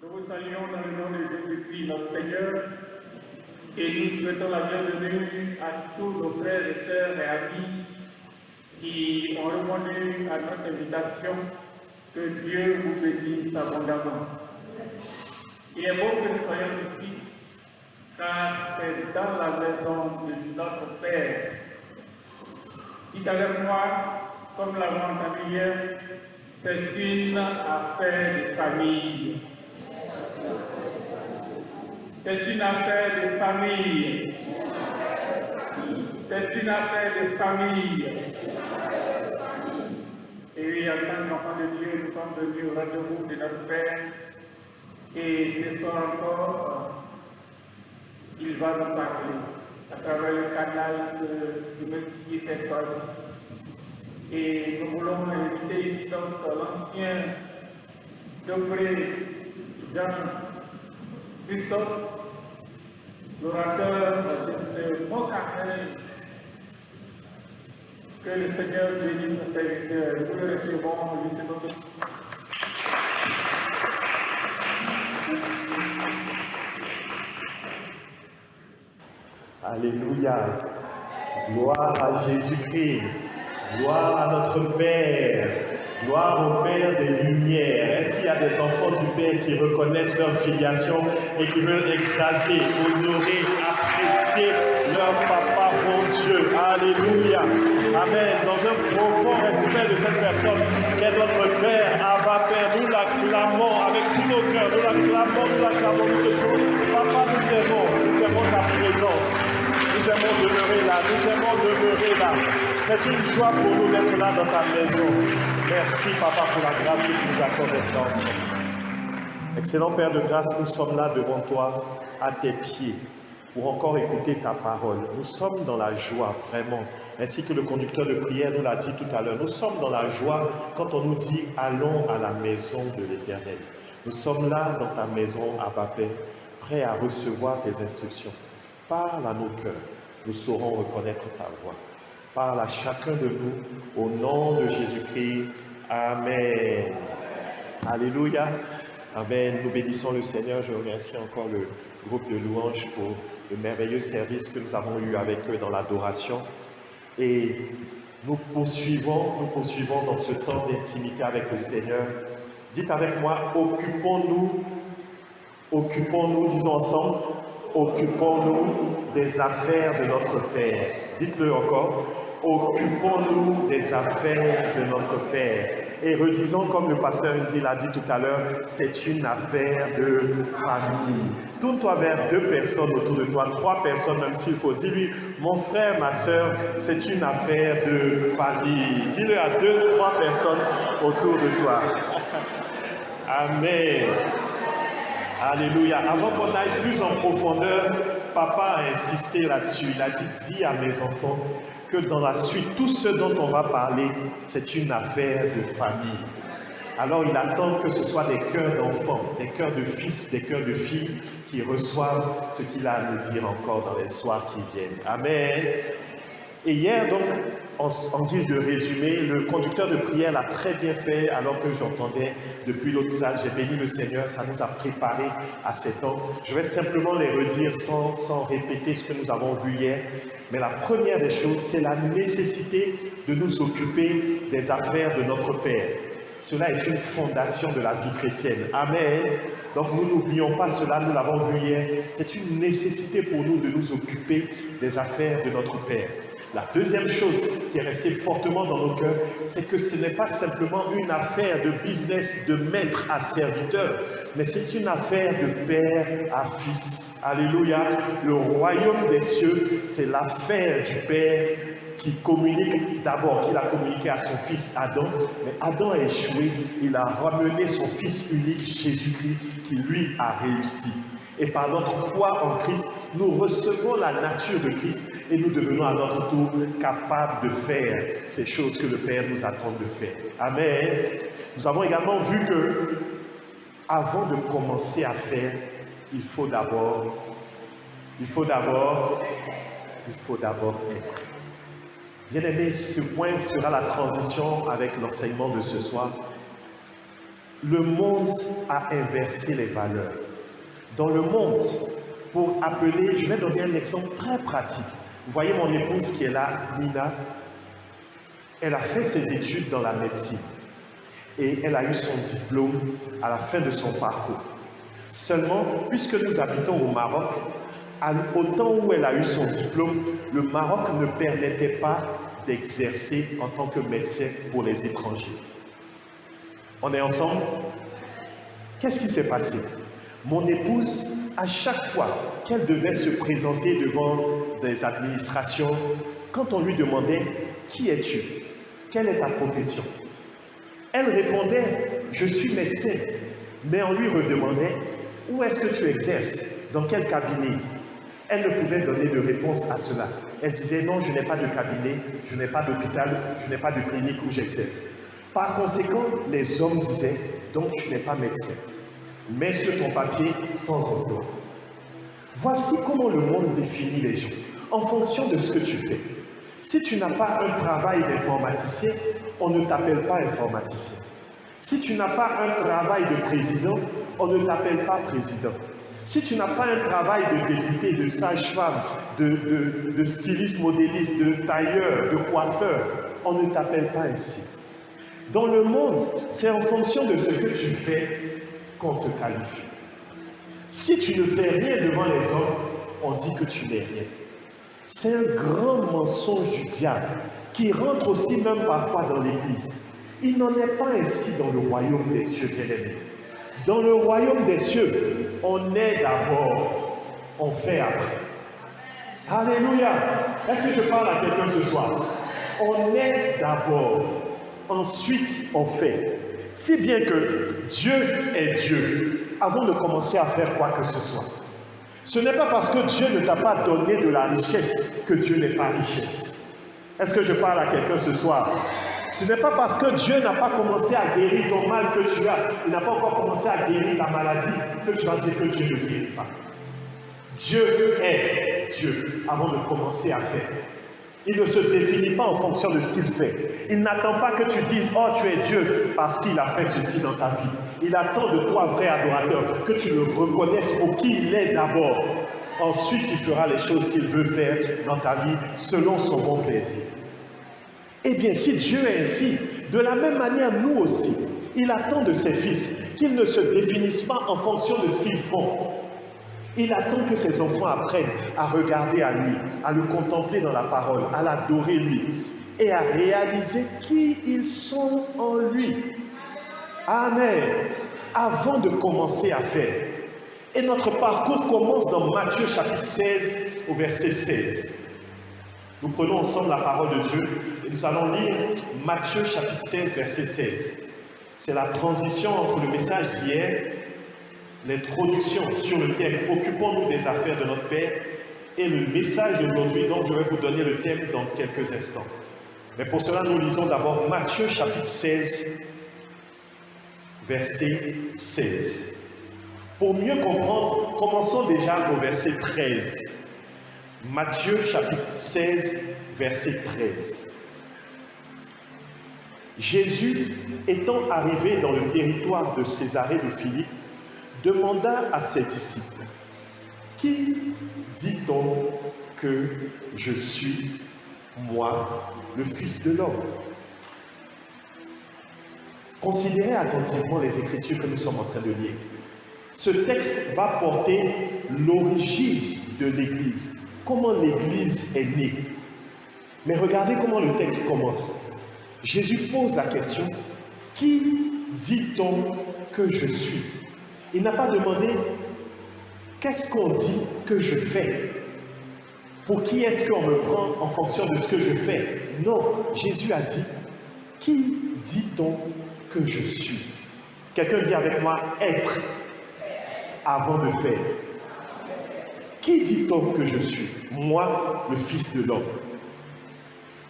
Nous vous saluons dans le nom de Jésus-Christ, notre Seigneur, et nous souhaitons la bienvenue à tous nos frères et sœurs et amis qui ont répondu à notre invitation. Que Dieu vous bénisse abondamment. Il est bon que nous soyons ici, car c'est dans la maison de notre Père. Dites avec moi, comme nous l'avons entendu hier, c'est une affaire de famille. C'est une affaire de famille. C'est une affaire de famille. Et oui, en tant qu'enfants de Dieu, nous sommes venus au rendez-vous de notre Père. Et ce soir encore, il va nous parler à travers le canal de multiplier cette fois. Et nous voulons inviter ici donc l'ancien Dobré Jean Christophe, l'orateur de ce bon accueil. Que le Seigneur bénisse ce serviteur. Nous le recevons, lui demandons. Alléluia. Gloire à Jésus-Christ. Gloire à notre Père. Gloire au Père des Lumières. Est-ce qu'il y a des enfants du Père qui reconnaissent leur filiation et qui veulent exalter, honorer, apprécier leur papa, bon Dieu? Alléluia. Amen. Dans un profond respect de cette personne qui est notre Père, Abba Père, nous l'acclamons avec tous nos cœurs. Nous l'acclamons, nous te disons, papa, nous aimons ta présence. Nous aimons demeurer là. C'est une joie pour nous d'être là dans ta maison. Merci, Papa, pour la grâce que tu nous accordes ensemble. Excellent Père de grâce, nous sommes là devant toi, à tes pieds, pour encore écouter ta parole. Nous sommes dans la joie, vraiment. Ainsi que le conducteur de prière nous l'a dit tout à l'heure. Nous sommes dans la joie quand on nous dit « Allons à la maison de l'Éternel ». Nous sommes là dans ta maison, Abba Père, prêts à recevoir tes instructions. Parle à nos cœurs, nous saurons reconnaître ta voix. Parle à chacun de nous, au nom de Jésus-Christ. Amen. Alléluia. Amen. Nous bénissons le Seigneur. Je remercie encore le groupe de louanges pour le merveilleux service que nous avons eu avec eux dans l'adoration. Et nous poursuivons dans ce temps d'intimité avec le Seigneur. Dites avec moi, occupons-nous, disons ensemble, occupons-nous des affaires de notre Père. Dites-le encore. Occupons-nous des affaires de notre Père. Et redisons, comme le pasteur Indy l'a dit tout à l'heure, c'est une affaire de famille. Tourne-toi vers 2 personnes autour de toi, 3 personnes même s'il faut. Dis-lui, mon frère, ma soeur, c'est une affaire de famille. Dis-le à 2, 3 personnes autour de toi. Amen. Alléluia. Avant qu'on aille plus en profondeur, papa a insisté là-dessus. Il a dit, dis à mes enfants que dans la suite, tout ce dont on va parler, c'est une affaire de famille. Alors il attend que ce soit des cœurs d'enfants, des cœurs de fils, des cœurs de filles qui reçoivent ce qu'il a à nous dire encore dans les soirs qui viennent. Amen. Et hier, donc, en guise de résumé, le conducteur de prière l'a très bien fait alors que j'entendais depuis l'autre salle. J'ai béni le Seigneur, ça nous a préparés à ces temps. Je vais simplement les redire sans répéter ce que nous avons vu hier. Mais la première des choses, c'est la nécessité de nous occuper des affaires de notre Père. Cela est une fondation de la vie chrétienne. Amen. Donc nous n'oublions pas cela, nous l'avons vu hier. C'est une nécessité pour nous de nous occuper des affaires de notre Père. La deuxième chose qui est restée fortement dans nos cœurs, c'est que ce n'est pas simplement une affaire de business de maître à serviteur, mais c'est une affaire de père à fils. Alléluia. Le royaume des cieux, c'est l'affaire du Père qui communique d'abord, qu'il a communiqué à son fils Adam, mais Adam a échoué, il a ramené son fils unique, Jésus-Christ, qui lui a réussi. Et par notre foi en Christ, nous recevons la nature de Christ et nous devenons à notre tour capables de faire ces choses que le Père nous attend de faire. Amen. Nous avons également vu que, avant de commencer à faire, il faut d'abord être. Bien-aimés, ce point sera la transition avec l'enseignement de ce soir. le monde a inversé les valeurs. Dans le monde, pour appeler, je vais donner un exemple très pratique. Vous voyez mon épouse qui est là, Nina, elle a fait ses études dans la médecine et elle a eu son diplôme à la fin de son parcours. Seulement, puisque nous habitons au Maroc, au temps où elle a eu son diplôme, le Maroc ne permettait pas d'exercer en tant que médecin pour les étrangers. On est ensemble? Qu'est-ce qui s'est passé? Mon épouse, à chaque fois qu'elle devait se présenter devant des administrations, quand on lui demandait « Qui es-tu? Quelle est ta profession ?» Elle répondait « Je suis médecin ». Mais on lui redemandait « Où est-ce que tu exerces? Dans quel cabinet ?» Elle ne pouvait donner de réponse à cela. Elle disait « Non, je n'ai pas de cabinet, je n'ai pas d'hôpital, je n'ai pas de clinique où j'exerce. » Par conséquent, les hommes disaient « Donc tu n'es pas médecin. Mets sur ton papier sans emploi. » Voici comment le monde définit les gens, en fonction de ce que tu fais. Si tu n'as pas un travail d'informaticien, on ne t'appelle pas informaticien. Si tu n'as pas un travail de président, on ne t'appelle pas président. Si tu n'as pas un travail de député, de sage-femme, de styliste modéliste, de tailleur, de coiffeur, on ne t'appelle pas ainsi. Dans le monde, c'est en fonction de ce que tu fais qu'on te qualifie. Si tu ne fais rien devant les hommes, on dit que tu n'es rien. C'est un grand mensonge du diable qui rentre aussi même parfois dans l'Église. Il n'en est pas ainsi dans le royaume des cieux, bien-aimés. Dans le royaume des cieux, on est d'abord, on fait après. Alléluia! Est-ce que je parle à quelqu'un ce soir? On est d'abord, ensuite on fait. Si bien que Dieu est Dieu, avant de commencer à faire quoi que ce soit. Ce n'est pas parce que Dieu ne t'a pas donné de la richesse que Dieu n'est pas richesse. Est-ce que je parle à quelqu'un ce soir? Ce n'est pas parce que Dieu n'a pas commencé à guérir ton mal que tu as, il n'a pas encore commencé à guérir ta maladie, que tu vas dire que Dieu ne guérit pas. Dieu est Dieu avant de commencer à faire. Il ne se définit pas en fonction de ce qu'il fait. Il n'attend pas que tu dises « Oh, tu es Dieu » parce qu'il a fait ceci dans ta vie. Il attend de toi, vrai adorateur, que tu le reconnaisses pour qui il est d'abord. Ensuite, il fera les choses qu'il veut faire dans ta vie selon son bon plaisir. Eh bien, si Dieu est ainsi, de la même manière, nous aussi, il attend de ses fils qu'ils ne se définissent pas en fonction de ce qu'ils font. Il attend que ses enfants apprennent à regarder à lui, à le contempler dans la parole, à l'adorer lui et à réaliser qui ils sont en lui. Amen. Avant de commencer à faire. Et notre parcours commence dans Matthieu chapitre 16 au verset 16. Nous prenons ensemble la parole de Dieu et nous allons lire Matthieu chapitre 16 verset 16. C'est la transition entre le message d'hier, l'introduction sur le thème « Occupons-nous des affaires de notre Père » et le message d'aujourd'hui, dont je vais vous donner le thème dans quelques instants. Mais pour cela, nous lisons d'abord Matthieu chapitre 16, verset 16. Pour mieux comprendre, commençons déjà au verset 13. Matthieu chapitre 16, verset 13. Jésus, étant arrivé dans le territoire de Césarée de Philippe, demanda à ses disciples, « Qui dit-on que je suis, moi, le Fils de l'homme » Considérez attentivement les Écritures que nous sommes en train de lire. Ce texte va porter l'origine de l'Église, comment l'Église est née. Mais regardez comment le texte commence. Jésus pose la question, « Qui dit-on que je suis » Il n'a pas demandé « Qu'est-ce qu'on dit que je fais ?» Pour qui est-ce qu'on me prend en fonction de ce que je fais? Non, Jésus a dit « Qui dit-on que je suis ?» Quelqu'un dit avec moi « Être » avant de faire. Qui dit-on que je suis? Moi, le Fils de l'homme.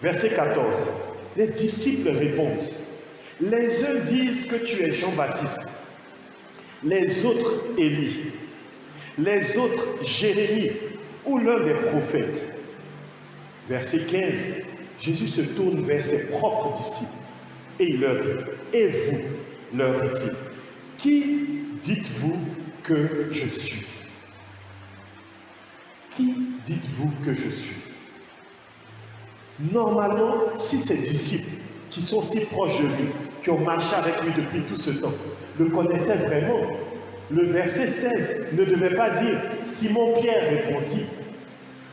Verset 14. Les disciples répondent. Les uns disent que tu es Jean-Baptiste, les autres Élie, les autres Jérémie ou l'un des prophètes. Verset 15. Jésus se tourne vers ses propres disciples et il leur dit, et vous, leur dit-il, qui dites-vous que je suis? Qui dites-vous que je suis? Normalement, si ces disciples qui sont si proches de lui, qui ont marché avec lui depuis tout ce temps, le connaissaient vraiment, le verset 16 ne devait pas dire « Simon-Pierre répondit ».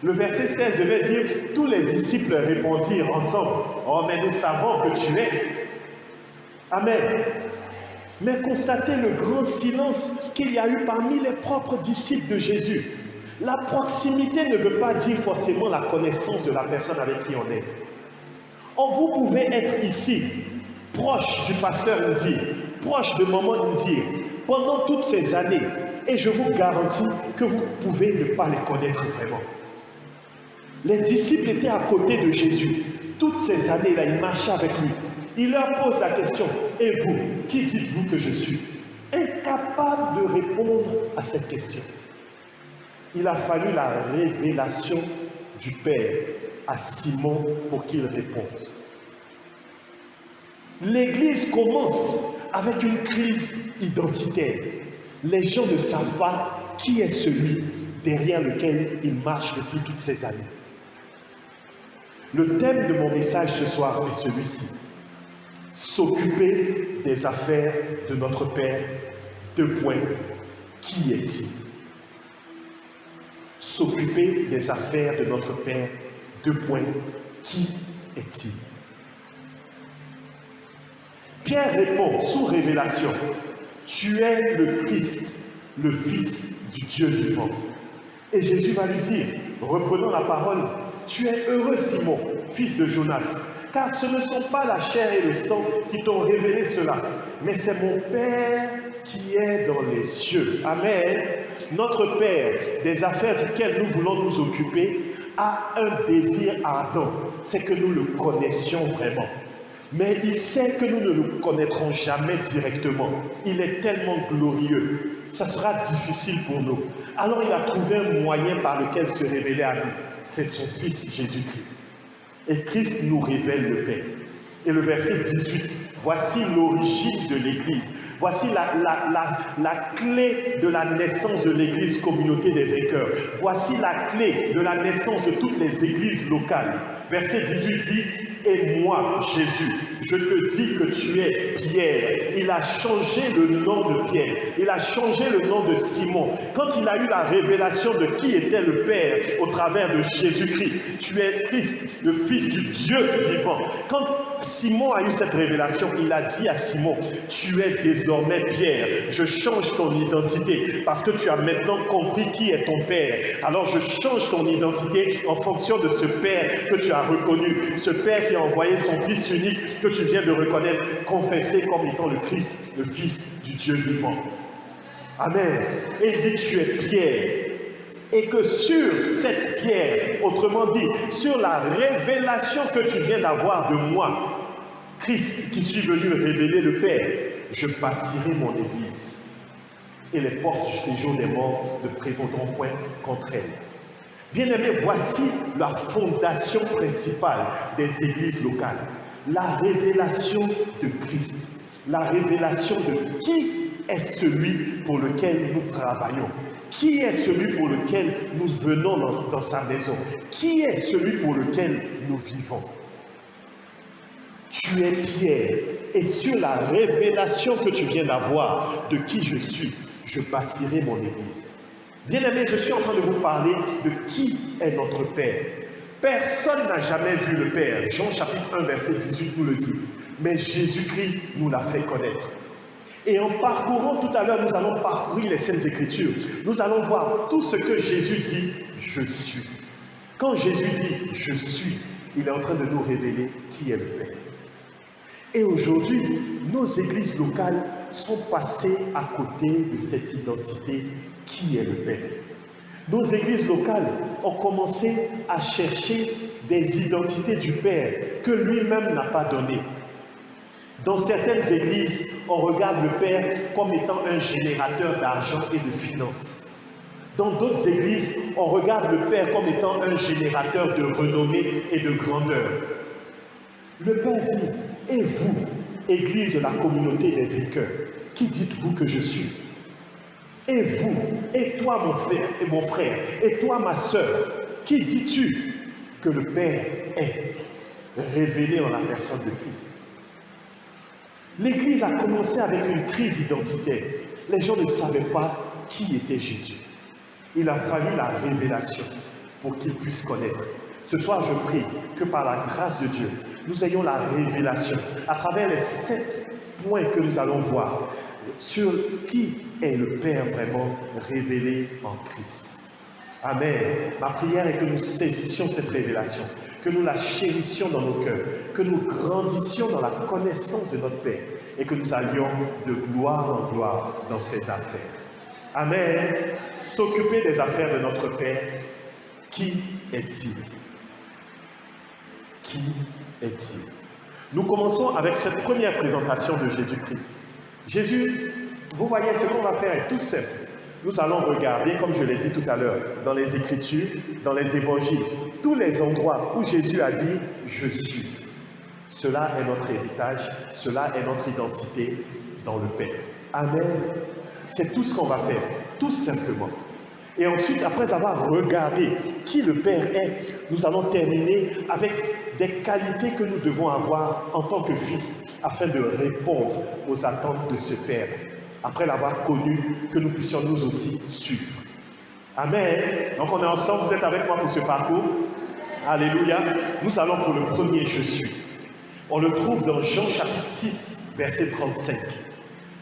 Le verset 16 devait dire « Tous les disciples répondirent ensemble « Oh, mais nous savons que tu es. » Amen. Mais constatez le grand silence qu'il y a eu parmi les propres disciples de Jésus. La proximité ne veut pas dire forcément la connaissance de la personne avec qui on est. Or, vous pouvez être ici, proche du pasteur Ndir, proche de maman Ndir, pendant toutes ces années, et je vous garantis que vous pouvez ne pas les connaître vraiment. Les disciples étaient à côté de Jésus. Toutes ces années-là, ils marchaient avec lui. Il leur pose la question, « Et vous, qui dites-vous que je suis ?» Incapable de répondre à cette question. Il a fallu la révélation du Père à Simon pour qu'il réponde. L'Église commence avec une crise identitaire. Les gens ne savent pas qui est celui derrière lequel ils marchent depuis toutes ces années. Le thème de mon message ce soir est celui-ci. S'occuper des affaires de notre Père. Qui est-il? S'occuper des affaires de notre Père. Qui est-il? Pierre répond sous révélation, tu es le Christ, le Fils du Dieu vivant. Et Jésus va lui dire, reprenons la parole, tu es heureux Simon, fils de Jonas, car ce ne sont pas la chair et le sang qui t'ont révélé cela, mais c'est mon Père qui est dans les cieux. Amen. Notre Père, des affaires duquel nous voulons nous occuper, a un désir ardent, c'est que nous le connaissions vraiment. Mais il sait que nous ne le connaîtrons jamais directement. Il est tellement glorieux. Ça sera difficile pour nous. Alors il a trouvé un moyen par lequel se révéler à nous. C'est son Fils Jésus-Christ. Et Christ nous révèle le Père. Et le verset 18, voici l'origine de l'Église. Voici la clé de la naissance de l'Église communauté des vainqueurs. Voici la clé de la naissance de toutes les églises locales. Verset 18 dit, et moi, Jésus, je te dis que tu es Pierre. Il a changé le nom de Pierre. Il a changé le nom de Simon. Quand il a eu la révélation de qui était le Père au travers de Jésus-Christ, tu es Christ, le Fils du Dieu vivant. Quand Simon a eu cette révélation, il a dit à Simon, tu es désormais Pierre. Je change ton identité parce que tu as maintenant compris qui est ton Père. Alors je change ton identité en fonction de ce Père que tu as reconnu. Ce Père qui a envoyé son Fils unique que tu viens de reconnaître, confesser comme étant le Christ, le Fils du Dieu vivant. Amen. Et il dit, tu es Pierre. Et que sur cette pierre, autrement dit, sur la révélation que tu viens d'avoir de moi, Christ qui suis venu révéler le Père, je bâtirai mon Église. Et les portes du séjour des morts ne prévaudront point contre elle. Bien-aimés, voici la fondation principale des églises locales. La révélation de Christ. La révélation de qui est celui pour lequel nous travaillons. Qui est celui pour lequel nous venons dans sa maison? Qui est celui pour lequel nous vivons? Tu es Pierre, et sur la révélation que tu viens d'avoir de qui je suis, je bâtirai mon Église. Bien-aimés, je suis en train de vous parler de qui est notre Père. Personne n'a jamais vu le Père. Jean chapitre 1, verset 18 nous le dit. Mais Jésus-Christ nous l'a fait connaître. Et en parcourant tout à l'heure, nous allons parcourir les Saintes Écritures. Nous allons voir tout ce que Jésus dit, je suis. Quand Jésus dit, je suis, il est en train de nous révéler qui est le Père. Et aujourd'hui, nos églises locales sont passées à côté de cette identité qui est le Père. Nos églises locales ont commencé à chercher des identités du Père que lui-même n'a pas données. Dans certaines églises, on regarde le Père comme étant un générateur d'argent et de finances. Dans d'autres églises, on regarde le Père comme étant un générateur de renommée et de grandeur. Le Père dit, et vous, Église de la communauté des vainqueurs, qui dites-vous que je suis? Et vous, et toi mon frère, et toi ma sœur, qui dis-tu que le Père est révélé en la personne de Christ? L'Église a commencé avec une crise identitaire. Les gens ne savaient pas qui était Jésus. Il a fallu la révélation pour qu'ils puissent connaître. Ce soir, je prie que par la grâce de Dieu, nous ayons la révélation à travers les 7 points que nous allons voir sur qui est le Père vraiment révélé en Christ. Amen. Ma prière est que nous saisissions cette révélation, que nous la chérissions dans nos cœurs, que nous grandissions dans la connaissance de notre Père et que nous allions de gloire en gloire dans ses affaires. Amen. S'occuper des affaires de notre Père, qui est-il? Qui est-il? Nous commençons avec cette première présentation de Jésus-Christ. Jésus, vous voyez, ce qu'on va faire est tout simple. Nous allons regarder, comme je l'ai dit tout à l'heure, dans les Écritures, dans les Évangiles, tous les endroits où Jésus a dit « Je suis ». Cela est notre héritage, cela est notre identité dans le Père. Amen. C'est tout ce qu'on va faire, tout simplement. Et ensuite, après avoir regardé qui le Père est, nous allons terminer avec des qualités que nous devons avoir en tant que fils afin de répondre aux attentes de ce Père. Après l'avoir connu, que nous puissions nous aussi suivre. Amen. Donc on est ensemble, vous êtes avec moi pour ce parcours. Alléluia. Nous allons pour le premier « Je suis ». On le trouve dans Jean chapitre 6, verset 35.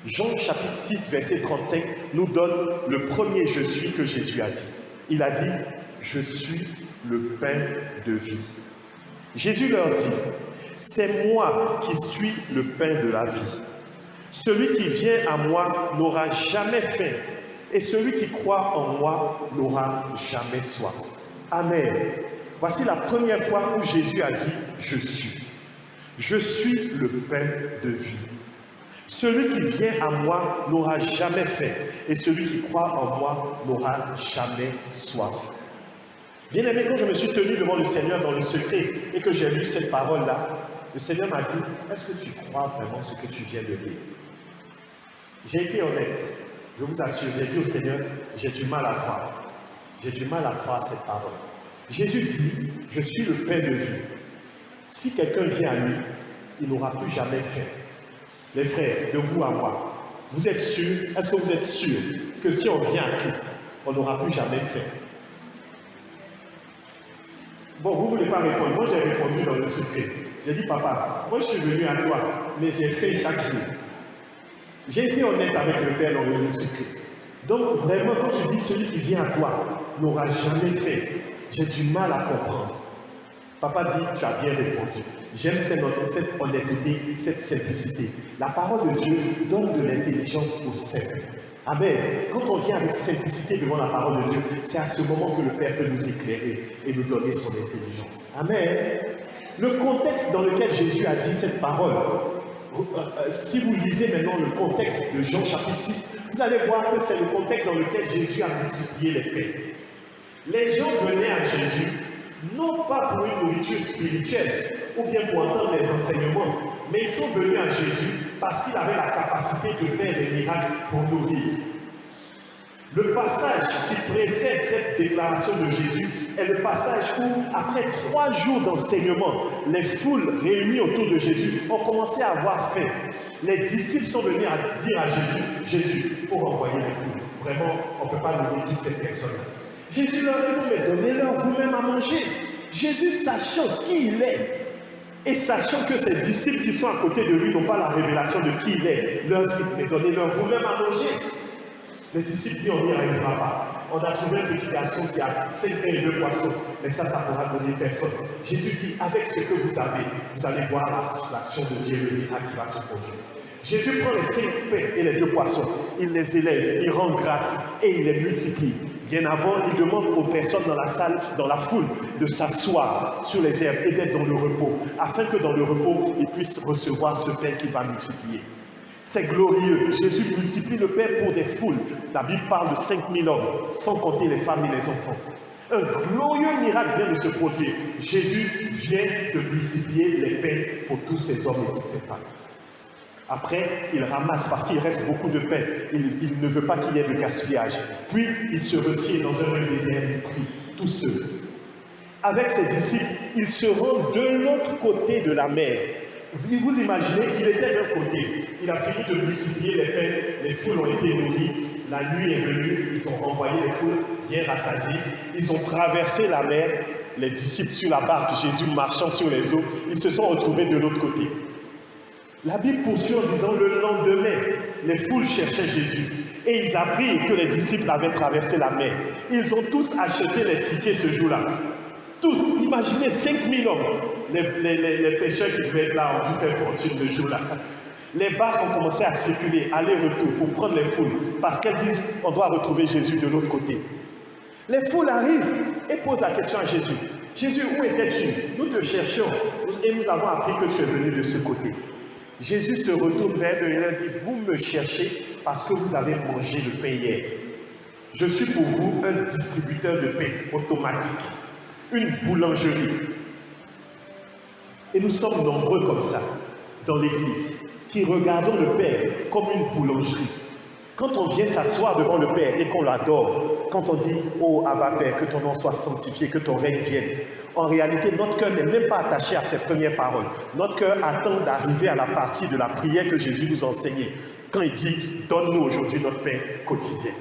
Jean chapitre 6, verset 35 nous donne le premier « Je suis » que Jésus a dit. Il a dit « Je suis le pain de vie ». Jésus leur dit « C'est moi qui suis le pain de la vie. Celui qui vient à moi n'aura jamais faim, et celui qui croit en moi n'aura jamais soif. » Amen. Voici la première fois où Jésus a dit « Je suis ». Je suis le pain de vie. Celui qui vient à moi n'aura jamais faim, et celui qui croit en moi n'aura jamais soif. Bien aimé, quand je me suis tenu devant le Seigneur dans le secret et que j'ai lu cette parole-là, le Seigneur m'a dit, est-ce que tu crois vraiment ce que tu viens de lire? J'ai été honnête, je vous assure, j'ai dit au Seigneur, j'ai du mal à croire. J'ai du mal à croire cette parole. Jésus dit, je suis le pain de vie. Si quelqu'un vient à lui, il n'aura plus jamais faim. Les frères, de vous à moi, vous êtes sûrs, est-ce que vous êtes sûrs que si on vient à Christ, on n'aura plus jamais faim? Bon, vous ne voulez pas répondre. Moi, j'ai répondu dans le secret. J'ai dit, papa, moi je suis venu à toi, mais j'ai fait chaque jour. J'ai été honnête avec le Père dans le secret. Donc, vraiment, quand tu dis celui qui vient à toi n'aura jamais faim, j'ai du mal à comprendre. Papa dit, tu as bien répondu. J'aime cette honnêteté, cette simplicité. La parole de Dieu donne de l'intelligence au simple. Amen. Quand on vient avec simplicité devant la parole de Dieu, c'est à ce moment que le Père peut nous éclairer et nous donner son intelligence. Amen. Le contexte dans lequel Jésus a dit cette parole, si vous lisez maintenant le contexte de Jean chapitre 6, vous allez voir que c'est le contexte dans lequel Jésus a multiplié les pains. Les gens venaient à Jésus non pas pour une nourriture spirituelle ou bien pour entendre les enseignements, mais ils sont venus à Jésus parce qu'il avait la capacité de faire des miracles pour nourrir. Le passage qui précède cette déclaration de Jésus est le passage où, après 3 jours d'enseignement, les foules réunies autour de Jésus ont commencé à avoir faim. Les disciples sont venus dire à Jésus, Jésus, il faut renvoyer les foules. Vraiment, on ne peut pas nourrir toutes ces personnes-là. Jésus leur répond, mais donnez-leur vous-même à manger. Jésus, sachant qui il est, et sachant que ses disciples qui sont à côté de lui n'ont pas la révélation de qui il est, leur dit, mais donnez-leur vous-même à manger. Les disciples disent, on n'y arrivera pas. On a trouvé un petit garçon qui a 5 pains et 2 poissons, mais ça pourra donner personne. Jésus dit, avec ce que vous avez, vous allez voir l'action de Dieu, le miracle qui va se produire. Jésus prend les 5 pains et les 2 poissons, il les élève, il rend grâce et il les multiplie. Bien avant, il demande aux personnes dans la salle, dans la foule, de s'asseoir sur les herbes et d'être dans le repos, afin que dans le repos, ils puissent recevoir ce pain qu'il va multiplier. C'est glorieux. Jésus multiplie le pain pour des foules. La Bible parle de 5000 hommes, sans compter les femmes et les enfants. Un glorieux miracle vient de se produire. Jésus vient de multiplier les pains pour tous ces hommes et toutes ces femmes. Après, il ramasse parce qu'il reste beaucoup de pain. Il ne veut pas qu'il y ait de gaspillage. Puis, il se retire dans un lieu désert et prie, tout seul. Avec ses disciples, il se rend de l'autre côté de la mer. Vous imaginez, il était d'un côté. Il a fini de multiplier les pains, les foules ont été nourries. La nuit est venue, ils ont renvoyé les foules bien rassasiées. Ils ont traversé la mer, les disciples sur la barque, Jésus marchant sur les eaux. Ils se sont retrouvés de l'autre côté. La Bible poursuit en disant, le lendemain, les foules cherchaient Jésus et ils apprirent que les disciples avaient traversé la mer. Ils ont tous acheté les tickets ce jour-là. Tous, imaginez 5000 hommes. Les pêcheurs qui devaient être là ont dû faire fortune le jour-là. Les barques ont commencé à circuler, aller-retour, pour prendre les foules, parce qu'elles disent, on doit retrouver Jésus de l'autre côté. Les foules arrivent et posent la question à Jésus. Jésus, où étais-tu? Nous te cherchions et nous avons appris que tu es venu de ce côté. Jésus se retourne vers eux et leur dit, vous me cherchez parce que vous avez mangé le pain hier. Je suis pour vous un distributeur de pain automatique, une boulangerie. Et nous sommes nombreux comme ça, dans l'église, qui regardons le Père comme une boulangerie. Quand on vient s'asseoir devant le Père et qu'on l'adore, quand on dit « Oh Abba Père, que ton nom soit sanctifié, que ton règne vienne », en réalité, notre cœur n'est même pas attaché à ces premières paroles. Notre cœur attend d'arriver à la partie de la prière que Jésus nous enseignait, quand il dit « Donne-nous aujourd'hui notre pain quotidien ».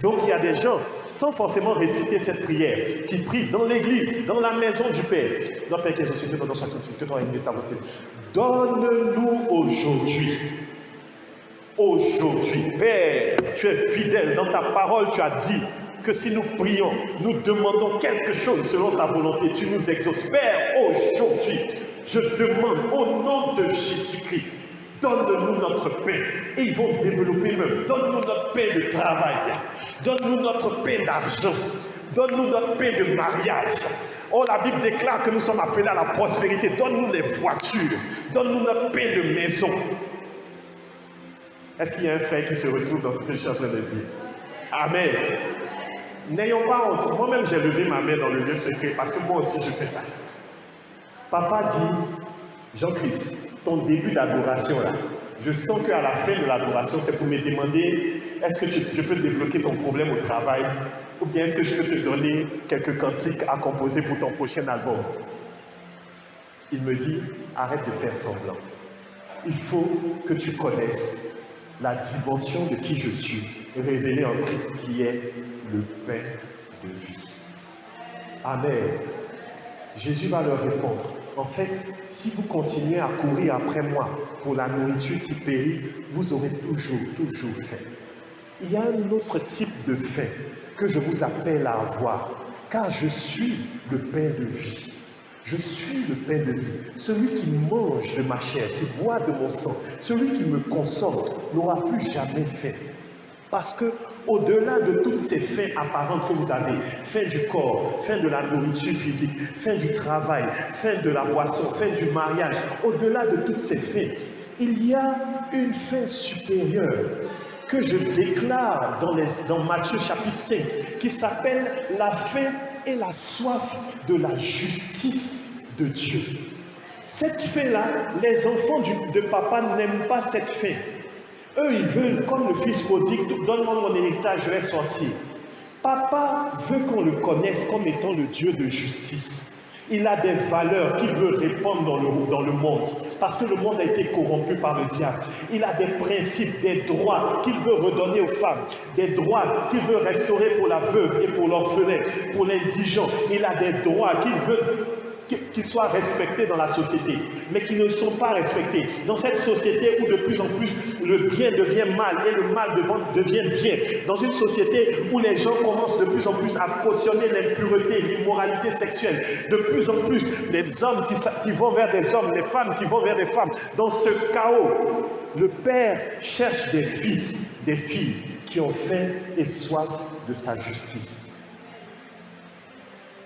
Donc il y a des gens, sans forcément réciter cette prière, qui prient dans l'église, dans la maison du Père. Notre Père qui est aux cieux, que ton nom soit sanctifié, que ton règne vienne, ta volonté. Donne-nous aujourd'hui. Aujourd'hui, Père, tu es fidèle. Dans ta parole, tu as dit que si nous prions, nous demandons quelque chose selon ta volonté, tu nous exauces. Père, aujourd'hui, je demande au nom de Jésus-Christ, donne-nous notre pain. Et ils vont développer même. Donne-nous notre pain de travail. Donne-nous notre pain d'argent. Donne-nous notre pain de mariage. Oh, la Bible déclare que nous sommes appelés à la prospérité. Donne-nous les voitures. Donne-nous notre pain de maison. Est-ce qu'il y a un frère qui se retrouve dans ce que je suis en train de dire? Amen. N'ayons pas honte. Moi-même, j'ai levé ma main dans le lieu secret parce que moi aussi, je fais ça. Papa dit, Jean-Christ, ton début d'adoration là, je sens qu'à la fin de l'adoration, c'est pour me demander, est-ce que je peux débloquer ton problème au travail? Ou bien est-ce que je peux te donner quelques cantiques à composer pour ton prochain album? Il me dit, arrête de faire semblant. Il faut que tu connaisses la dimension de qui je suis, révélée en Christ, qui est le pain de vie. Amen. Jésus va leur répondre, en fait, si vous continuez à courir après moi pour la nourriture qui périt, vous aurez toujours faim. Il y a un autre type de faim que je vous appelle à avoir, car je suis le pain de vie. Je suis le pain de vie. Celui qui mange de ma chair, qui boit de mon sang, celui qui me consomme n'aura plus jamais faim. Parce que, au-delà de toutes ces faims apparentes que vous avez, faim du corps, faim de la nourriture physique, faim du travail, faim de la boisson, faim du mariage, au-delà de toutes ces faims, il y a une faim supérieure que je déclare dans Matthieu chapitre 5, qui s'appelle la faim et la soif de la justice de Dieu. Cette faim-là, les enfants de papa n'aiment pas cette faim. Eux, ils veulent, comme le fils prodigue, donne-moi mon héritage, je vais sortir. Papa veut qu'on le connaisse comme étant le Dieu de justice. Il a des valeurs qu'il veut répandre dans le monde, parce que le monde a été corrompu par le diable. Il a des principes, des droits qu'il veut redonner aux femmes, des droits qu'il veut restaurer pour la veuve et pour l'orphelin, pour l'indigent. Il a des droits qu'il veut qu'ils soient respectés dans la société, mais qui ne sont pas respectés. Dans cette société où de plus en plus le bien devient mal et le mal devient bien, dans une société où les gens commencent de plus en plus à cautionner l'impureté, l'immoralité sexuelle, de plus en plus des hommes qui vont vers des hommes, des femmes qui vont vers des femmes, dans ce chaos, le Père cherche des fils, des filles qui ont faim et soif de sa justice.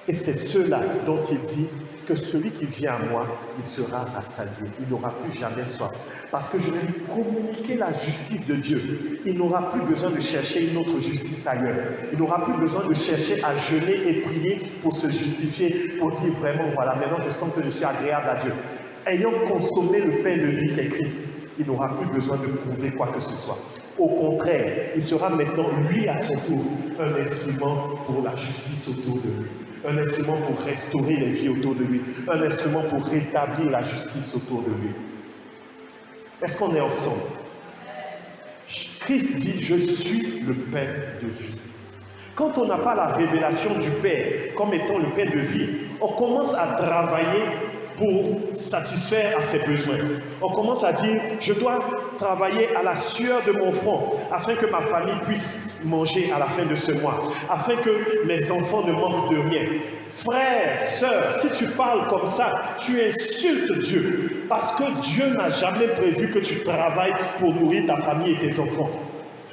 Et c'est ceux-là dont il dit que celui qui vient à moi, il sera rassasié. Il n'aura plus jamais soif. Parce que je vais lui communiquer la justice de Dieu. Il n'aura plus besoin de chercher une autre justice ailleurs. Il n'aura plus besoin de chercher à jeûner et prier pour se justifier, pour dire vraiment, voilà, maintenant je sens que je suis agréable à Dieu. ayant consommé le pain de vie qu'est Christ, il n'aura plus besoin de prouver quoi que ce soit. Au contraire, il sera maintenant, lui à son tour, un instrument pour la justice autour de lui, un instrument pour restaurer les vies autour de lui, un instrument pour rétablir la justice autour de lui. Est-ce qu'on est ensemble? Christ dit, je suis le pain de vie. Quand on n'a pas la révélation du Père comme étant le pain de vie, on commence à travailler pour satisfaire à ses besoins. On commence à dire, je dois travailler à la sueur de mon front afin que ma famille puisse manger à la fin de ce mois, afin que mes enfants ne manquent de rien. Frère, sœur, si tu parles comme ça, tu insultes Dieu, parce que Dieu n'a jamais prévu que tu travailles pour nourrir ta famille et tes enfants.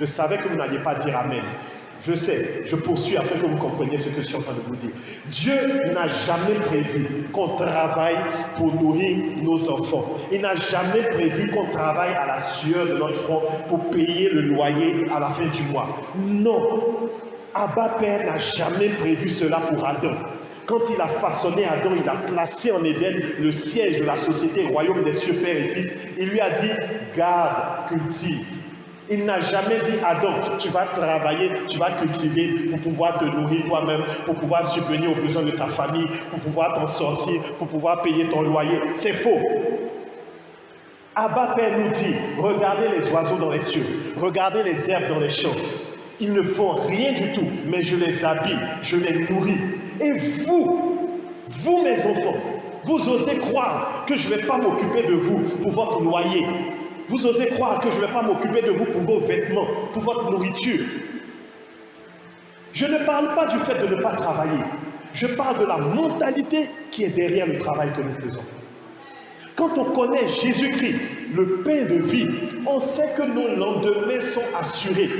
Je savais que vous n'alliez pas dire Amen. Je sais, je poursuis afin que vous compreniez ce que je suis en train de vous dire. Dieu n'a jamais prévu qu'on travaille pour nourrir nos enfants. Il n'a jamais prévu qu'on travaille à la sueur de notre front pour payer le loyer à la fin du mois. Non, Abba Père n'a jamais prévu cela pour Adam. Quand il a façonné Adam, il a placé en Éden le siège de la société royaume des cieux, Père et Fils. Il lui a dit, garde, cultive. Il n'a jamais dit, Adam, tu vas travailler, tu vas cultiver pour pouvoir te nourrir toi-même, pour pouvoir subvenir aux besoins de ta famille, pour pouvoir t'en sortir, pour pouvoir payer ton loyer. C'est faux. Abba Père nous dit, regardez les oiseaux dans les cieux, regardez les herbes dans les champs. Ils ne font rien du tout, mais je les habille, je les nourris. Et vous mes enfants, vous osez croire que je ne vais pas m'occuper de vous pour votre loyer. Vous osez croire que je ne vais pas m'occuper de vous pour vos vêtements, pour votre nourriture. Je ne parle pas du fait de ne pas travailler. Je parle de la mentalité qui est derrière le travail que nous faisons. Quand on connaît Jésus-Christ, le pain de vie, on sait que nos lendemains sont assurés.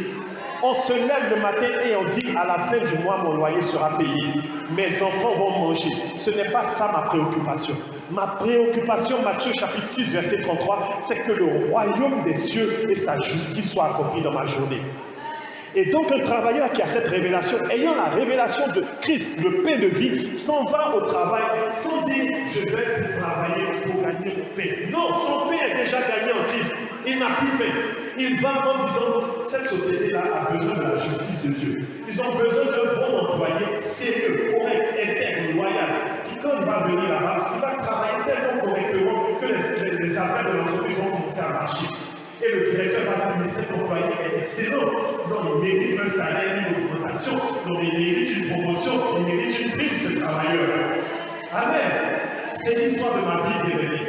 On se lève le matin et on dit à la fin du mois, mon loyer sera payé. Mes enfants vont manger. Ce n'est pas ça ma préoccupation. Ma préoccupation, Matthieu chapitre 6, verset 33, c'est que le royaume des cieux et sa justice soient accomplis dans ma journée. Et donc un travailleur qui a cette révélation, ayant la révélation de Christ, le pain de vie, s'en va au travail sans dire « je vais travailler pour gagner le pain ». Non, son pain est déjà gagné en Christ. Il n'a plus faim. Il va en disant « cette société-là a besoin de la justice de Dieu. Ils ont besoin d'un bon employé, sérieux, correct, intègre, loyal, qui quand il va venir là-bas, il va travailler tellement correctement que les affaires de l'entreprise vont commencer à marcher. » Et le directeur va dire, mais cet employé est excellent. Non, il mérite un salaire, une augmentation. Non, il mérite une promotion. Il mérite une prime, ce travailleur. Amen. C'est l'histoire de ma vie, bien-aimée.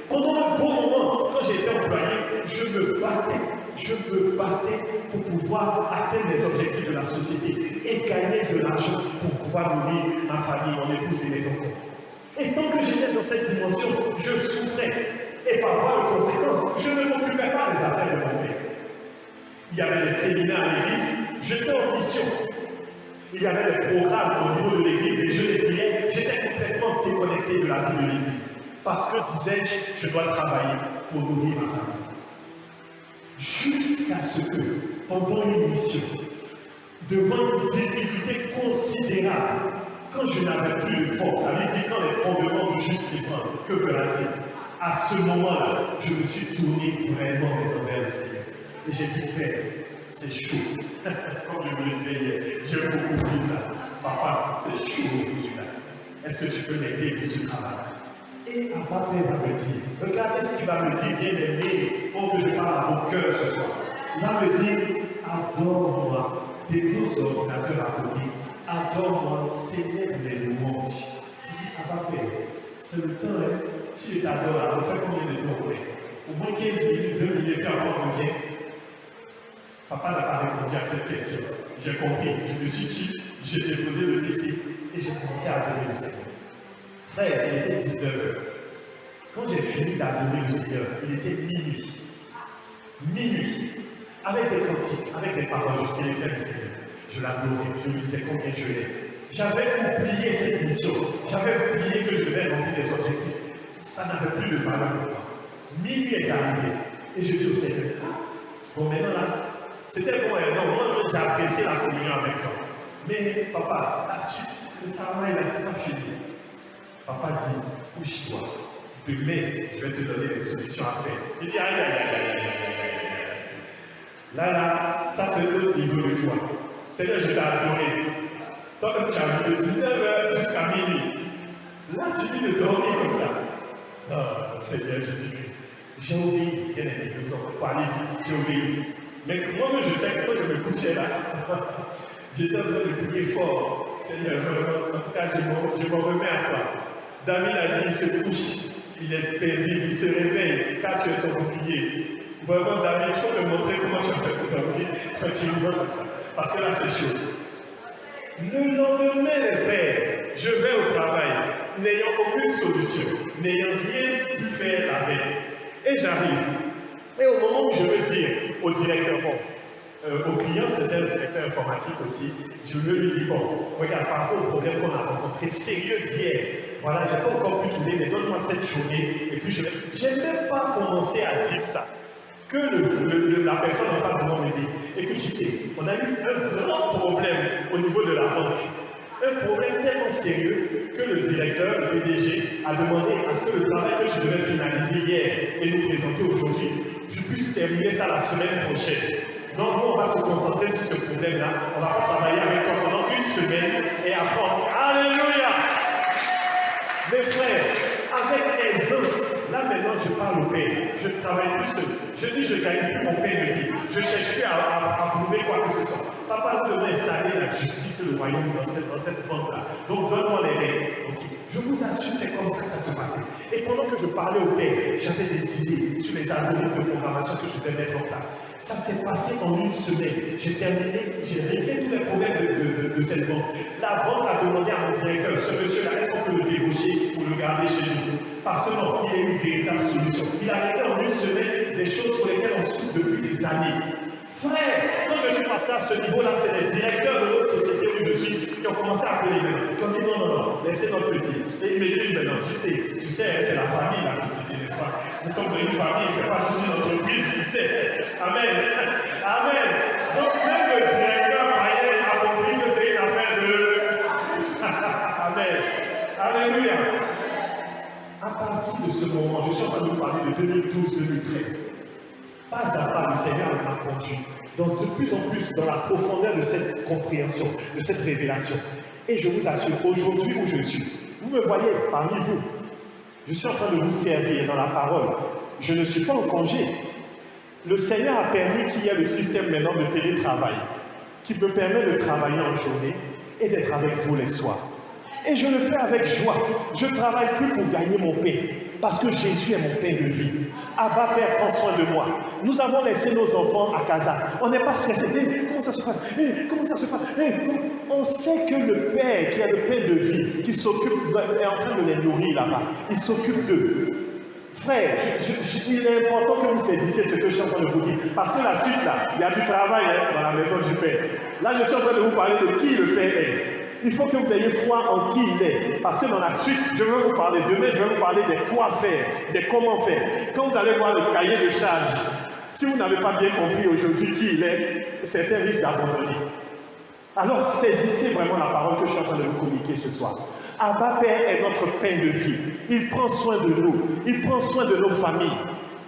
Pendant un bon moment, quand j'ai été employé, je me battais pour pouvoir atteindre les objectifs de la société et gagner de l'argent pour pouvoir nourrir ma famille, mon épouse et mes enfants. Et tant que j'étais dans cette dimension, je souffrais. Et par voie de conséquence, je ne m'occupais pas des affaires de mon père. Il y avait des séminaires à l'église, j'étais en mission. Il y avait des programmes au niveau de l'église, des jeux de prière, j'étais complètement déconnecté de la vie de l'église. Parce que, disais-je, je dois travailler pour nourrir ma famille. Jusqu'à ce que, pendant une mission, devant une difficulté considérable, quand je n'avais plus de force, ça veut dire quand les fondements du juste s'ébranlent, que fera-t-il? À ce moment-là, je me suis tourné vraiment vers le Seigneur. Et j'ai dit, Père, c'est chaud. Comme je vous le disais hier, j'ai beaucoup dit ça. Papa, c'est chaud aujourd'hui. Est-ce que tu peux m'aider pour ce travail? Et Papa Père va me dire, regardez ce qu'il va me dire, bien aimé, pour que je parle à vos cœurs ce soir. Il va me dire, adore-moi, dépose l'ordinateur à côté, adore-moi, célèbre les louanges. Il dit, Papa Père, c'est le temps, hein? Si je t'adore, alors fais combien de temps on est? Au moins 15 minutes, 20 minutes, puis avant on revient. Papa n'a pas répondu à cette question. J'ai compris, je me suis dit, j'ai déposé le PC et j'ai commencé à adorer le Seigneur. Frère, il était 19h. Quand j'ai fini d'adorer le Seigneur, il était minuit. Minuit. Avec des cantiques, avec des paroles, je célébrais le Seigneur. Je l'adorais, je lui disais combien je l'aime. J'avais oublié cette mission. J'avais oublié que je devais remplir des objectifs. Ça n'avait plus de valeur pour moi. Minuit est arrivé. Et je dis au Seigneur, bon maintenant là, c'était bon, non, moi j'ai apprécié la communion avec toi. Mais papa, la suite, le travail là, c'est pas fini. Papa dit, couche-toi, Demain, je vais te donner des solutions à faire. Il dit, aïe, aïe, aïe, aïe, aïe, aïe. Là, ça c'est l'autre niveau de foi. Seigneur, je t'ai adoré. Toi, tu as vu de 19h jusqu'à minuit. Là, tu dis de dormir comme ça. Non, Seigneur Jésus-Christ. J'ai obéi, bien aimé, je vous en fais pas aller vite, j'ai obéi. Mais moi, je sais que quand je me couchais là, j'étais en train de prier fort. Seigneur, en tout cas, je m'en remets à toi. David a dit, il se couche, il est paisible, il se réveille, car tu es son bouclier. Vraiment, David, il faut me montrer comment tu as fait pour dormir tranquillement comme ça. Parce que là, c'est chaud. Le lendemain, les frères, je vais au travail, n'ayant aucune solution, n'ayant rien pu faire la veille. Et j'arrive. Et au moment où je veux dire au directeur, au client, c'était un directeur informatique aussi, je veux lui dire, bon, regarde, par rapport au problème qu'on a rencontré, sérieux d'hier, voilà, je n'ai pas encore pu trouver, mais donne-moi cette journée, et puis je n'ai même pas commencé à dire ça. Que la personne en face de moi me dit, écoute, tu sais, on a eu un grand problème au niveau de la banque. Un problème tellement sérieux que le directeur, le PDG, a demandé à ce que le travail que je devais finaliser hier et nous présenter aujourd'hui, je puisse terminer ça la semaine prochaine. Donc, nous, on va se concentrer sur ce problème-là. On va travailler avec toi pendant une semaine et apprendre. Alléluia! Mes frères, avec aisance, là maintenant je parle au Père, je ne travaille plus seul. Je dis je ne gagne plus mon pain de vie. Je ne cherche plus à prouver quoi que ce soit. Papa devait installer la justice et le royaume dans cette banque-là. Donc donne-moi les règles. Okay. Je vous assure, c'est comme ça que ça se passait. Et pendant que je parlais au Père, j'avais des idées sur les algorithmes de programmation que je devais mettre en place. Ça s'est passé en une semaine. J'ai terminé, j'ai réglé tous les problèmes de cette banque. La banque a demandé à mon directeur, ce monsieur-là, est-ce qu'on peut le débaucher pour le garder chez nous? Parce que non, il a une véritable solution. Il a réglé en une semaine des choses pour lesquelles on souffre depuis des années. Frère, quand je suis passé à ce niveau-là, c'est les directeurs de notre société où je suis qui ont commencé à appeler les gens. Ils ont dit non, laissez notre petit. Et ils me disent, mais non, tu sais, c'est la famille, la société, n'est-ce pas? Nous sommes une famille, c'est pas juste une entreprise, tu sais. Amen. Amen. Donc même le directeur païen a compris que c'est une affaire de... Amen. Alléluia. À partir de ce moment, je suis en train de vous parler de 2012-2013. Pas à pas, le Seigneur m'a conduit de plus en plus dans la profondeur de cette compréhension, de cette révélation. Et je vous assure, aujourd'hui où je suis, vous me voyez parmi vous, je suis en train de vous servir dans la parole. Je ne suis pas en congé. Le Seigneur a permis qu'il y ait le système maintenant de télétravail qui me permet de travailler en journée et d'être avec vous les soirs. Et je le fais avec joie. Je ne travaille plus pour gagner mon pain, parce que Jésus est mon pain de vie. Abba Père, prends soin de moi. Nous avons laissé nos enfants à casa. On n'est pas stressé. Comment ça se passe? Comment ça se passe? On sait que le Père qui a le pain de vie, qui s'occupe, est en train de les nourrir là-bas. Il s'occupe d'eux. Frère, il est important que vous saisissiez ce que je suis en train de vous dire. Parce que la suite, là, il y a du travail dans la maison du Père. Là, je suis en train de vous parler de qui le Père est. Il faut que vous ayez foi en qui il est. Parce que dans la suite, je vais vous parler, demain, je vais vous parler des quoi faire, des comment faire. Quand vous allez voir le cahier de charges, si vous n'avez pas bien compris aujourd'hui qui il est, certains risquent d'abandonner. Alors saisissez vraiment la parole que je suis en train de vous communiquer ce soir. Abba Père est notre pain de vie. Il prend soin de nous. Il prend soin de nos familles.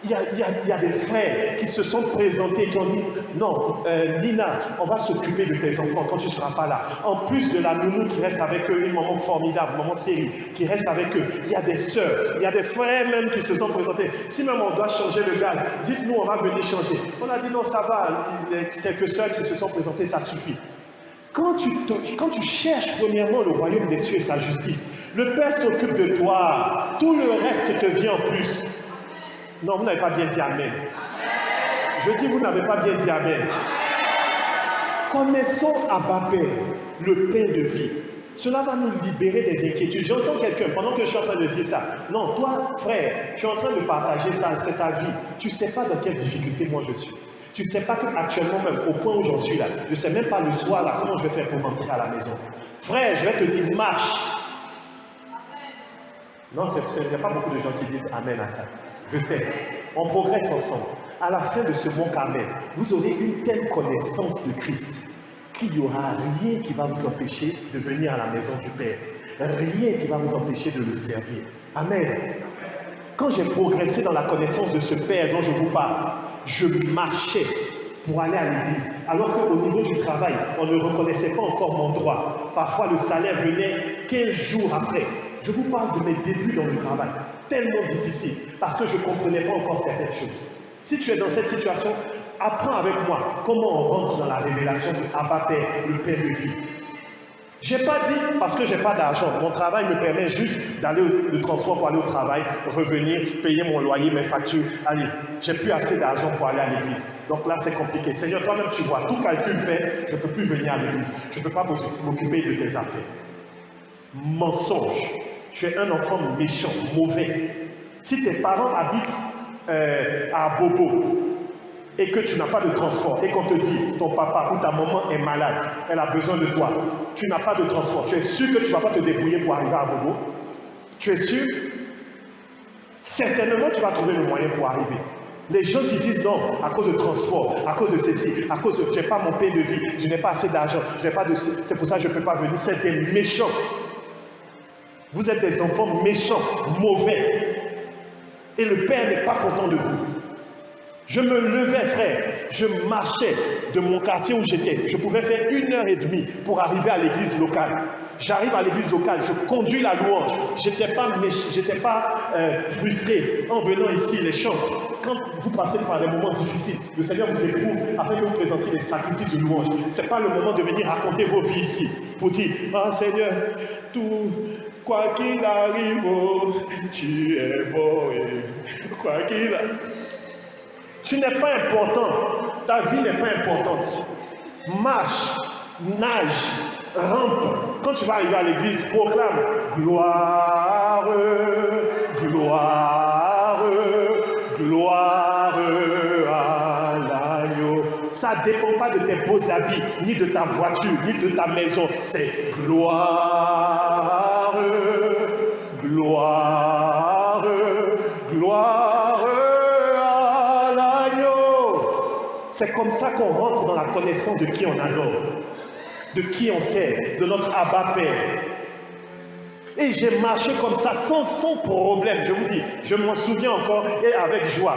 Il y a des frères qui se sont présentés, qui ont dit, non, Nina, on va s'occuper de tes enfants quand tu ne seras pas là. En plus de la nounou qui reste avec eux, une maman formidable, maman Série, qui reste avec eux. Il y a des sœurs, il y a des frères même qui se sont présentés. Si même on doit changer le gaz, dites-nous, on va venir changer. On a dit, non, ça va, il y a quelques sœurs qui se sont présentées, ça suffit. Quand tu cherches premièrement le royaume des cieux et sa justice, le Père s'occupe de toi, tout le reste te vient en plus. Non, vous n'avez pas bien dit Amen. Je dis, vous n'avez pas bien dit Amen. Connaissons Abba Père, le pain de vie. Cela va nous libérer des inquiétudes. J'entends quelqu'un, pendant que je suis en train de dire ça, non, toi, frère, tu es en train de partager ça, c'est ta vie. Tu ne sais pas dans quelle difficulté moi je suis. Tu ne sais pas qu'actuellement même, au point où j'en suis là, je ne sais même pas le soir là, comment je vais faire pour m'entrer à la maison. Frère, je vais te dire, marche. Non, il n'y a pas beaucoup de gens qui disent Amen à ça. Je sais, on progresse ensemble. À la fin de ce bon Amen, vous aurez une telle connaissance de Christ qu'il n'y aura rien qui va vous empêcher de venir à la maison du Père. Rien qui va vous empêcher de le servir. Amen. Quand j'ai progressé dans la connaissance de ce Père dont je vous parle, je marchais pour aller à l'église. Alors qu'au niveau du travail, on ne reconnaissait pas encore mon droit. Parfois, le salaire venait 15 jours après. Je vous parle de mes débuts dans le travail. Tellement difficile, parce que je ne comprenais pas encore certaines choses. Si tu es dans cette situation, apprends avec moi comment on rentre dans la révélation de Abba Père, le Père de vie. Je n'ai pas dit parce que je n'ai pas d'argent. Mon travail me permet juste d'aller le transport pour aller au travail, revenir, payer mon loyer, mes factures. Allez, j'ai plus assez d'argent pour aller à l'église. Donc là, c'est compliqué. Seigneur, toi-même, tu vois, tout calcul fait, je ne peux plus venir à l'église. Je ne peux pas m'occuper de tes affaires. Mensonge. Tu es un enfant méchant, mauvais. Si tes parents habitent à Bobo, et que tu n'as pas de transport, et qu'on te dit, ton papa ou ta maman est malade, elle a besoin de toi, tu n'as pas de transport, tu es sûr que tu ne vas pas te débrouiller pour arriver à Bobo? Tu es sûr? Certainement, tu vas trouver le moyen pour arriver. Les gens qui disent non, à cause de transport, à cause de ceci, à cause de je n'ai pas mon pain de vie, je n'ai pas assez d'argent, je n'ai pas de c'est pour ça que je ne peux pas venir, c'est des méchants. Vous êtes des enfants méchants, mauvais. Et le Père n'est pas content de vous. Je me levais, frère, je marchais de mon quartier où j'étais. Je pouvais faire 1h30 pour arriver à l'église locale. J'arrive à l'église locale, je conduis la louange. Je n'étais pas frustré en venant ici, les chants. Quand vous passez par des moments difficiles, le Seigneur vous éprouve afin que vous présentiez des sacrifices de louange. Ce n'est pas le moment de venir raconter vos vies ici pour dire « Ah Seigneur, tout... quoi qu'il arrive, tu es beau et quoi qu'il arrive. » Tu n'es pas important. Ta vie n'est pas importante. Marche, nage, rampe. Quand tu vas arriver à l'église, proclame gloire, gloire, gloire à l'agneau. Ça ne dépend pas de tes beaux habits, ni de ta voiture, ni de ta maison. C'est gloire, gloire, gloire à l'agneau. C'est comme ça qu'on rentre dans la connaissance de qui on adore, de qui on sert, de notre Abba Père. Et j'ai marché comme ça sans problème, je vous dis, je m'en souviens encore et avec joie.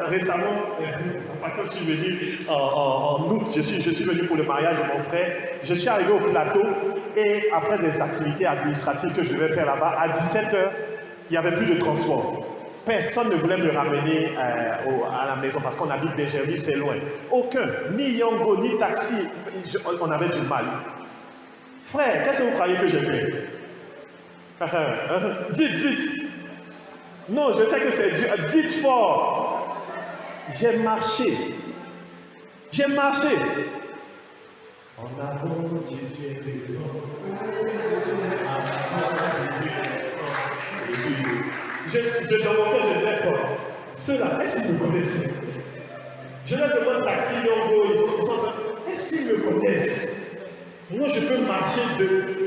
Récemment, quand je suis venu en août, je suis venu pour le mariage de mon frère, je suis arrivé au plateau et après des activités administratives que je devais faire là-bas, à 17h, il n'y avait plus de transport. Personne ne voulait me ramener à la maison parce qu'on habite Bégerville, c'est loin. Aucun, ni Yango, ni taxi, on avait du mal. Frère, qu'est-ce que vous croyez que j'ai fait? Dites. Non, je sais que c'est dur. Dites fort. J'ai marché. En avant, Jésus est vivant. Dans mon cœur, je disais fort. Ceux-là, est-ce qu'ils me connaissent? Je leur demande taxi, est-ce qu'ils me connaissent? Moi, je peux marcher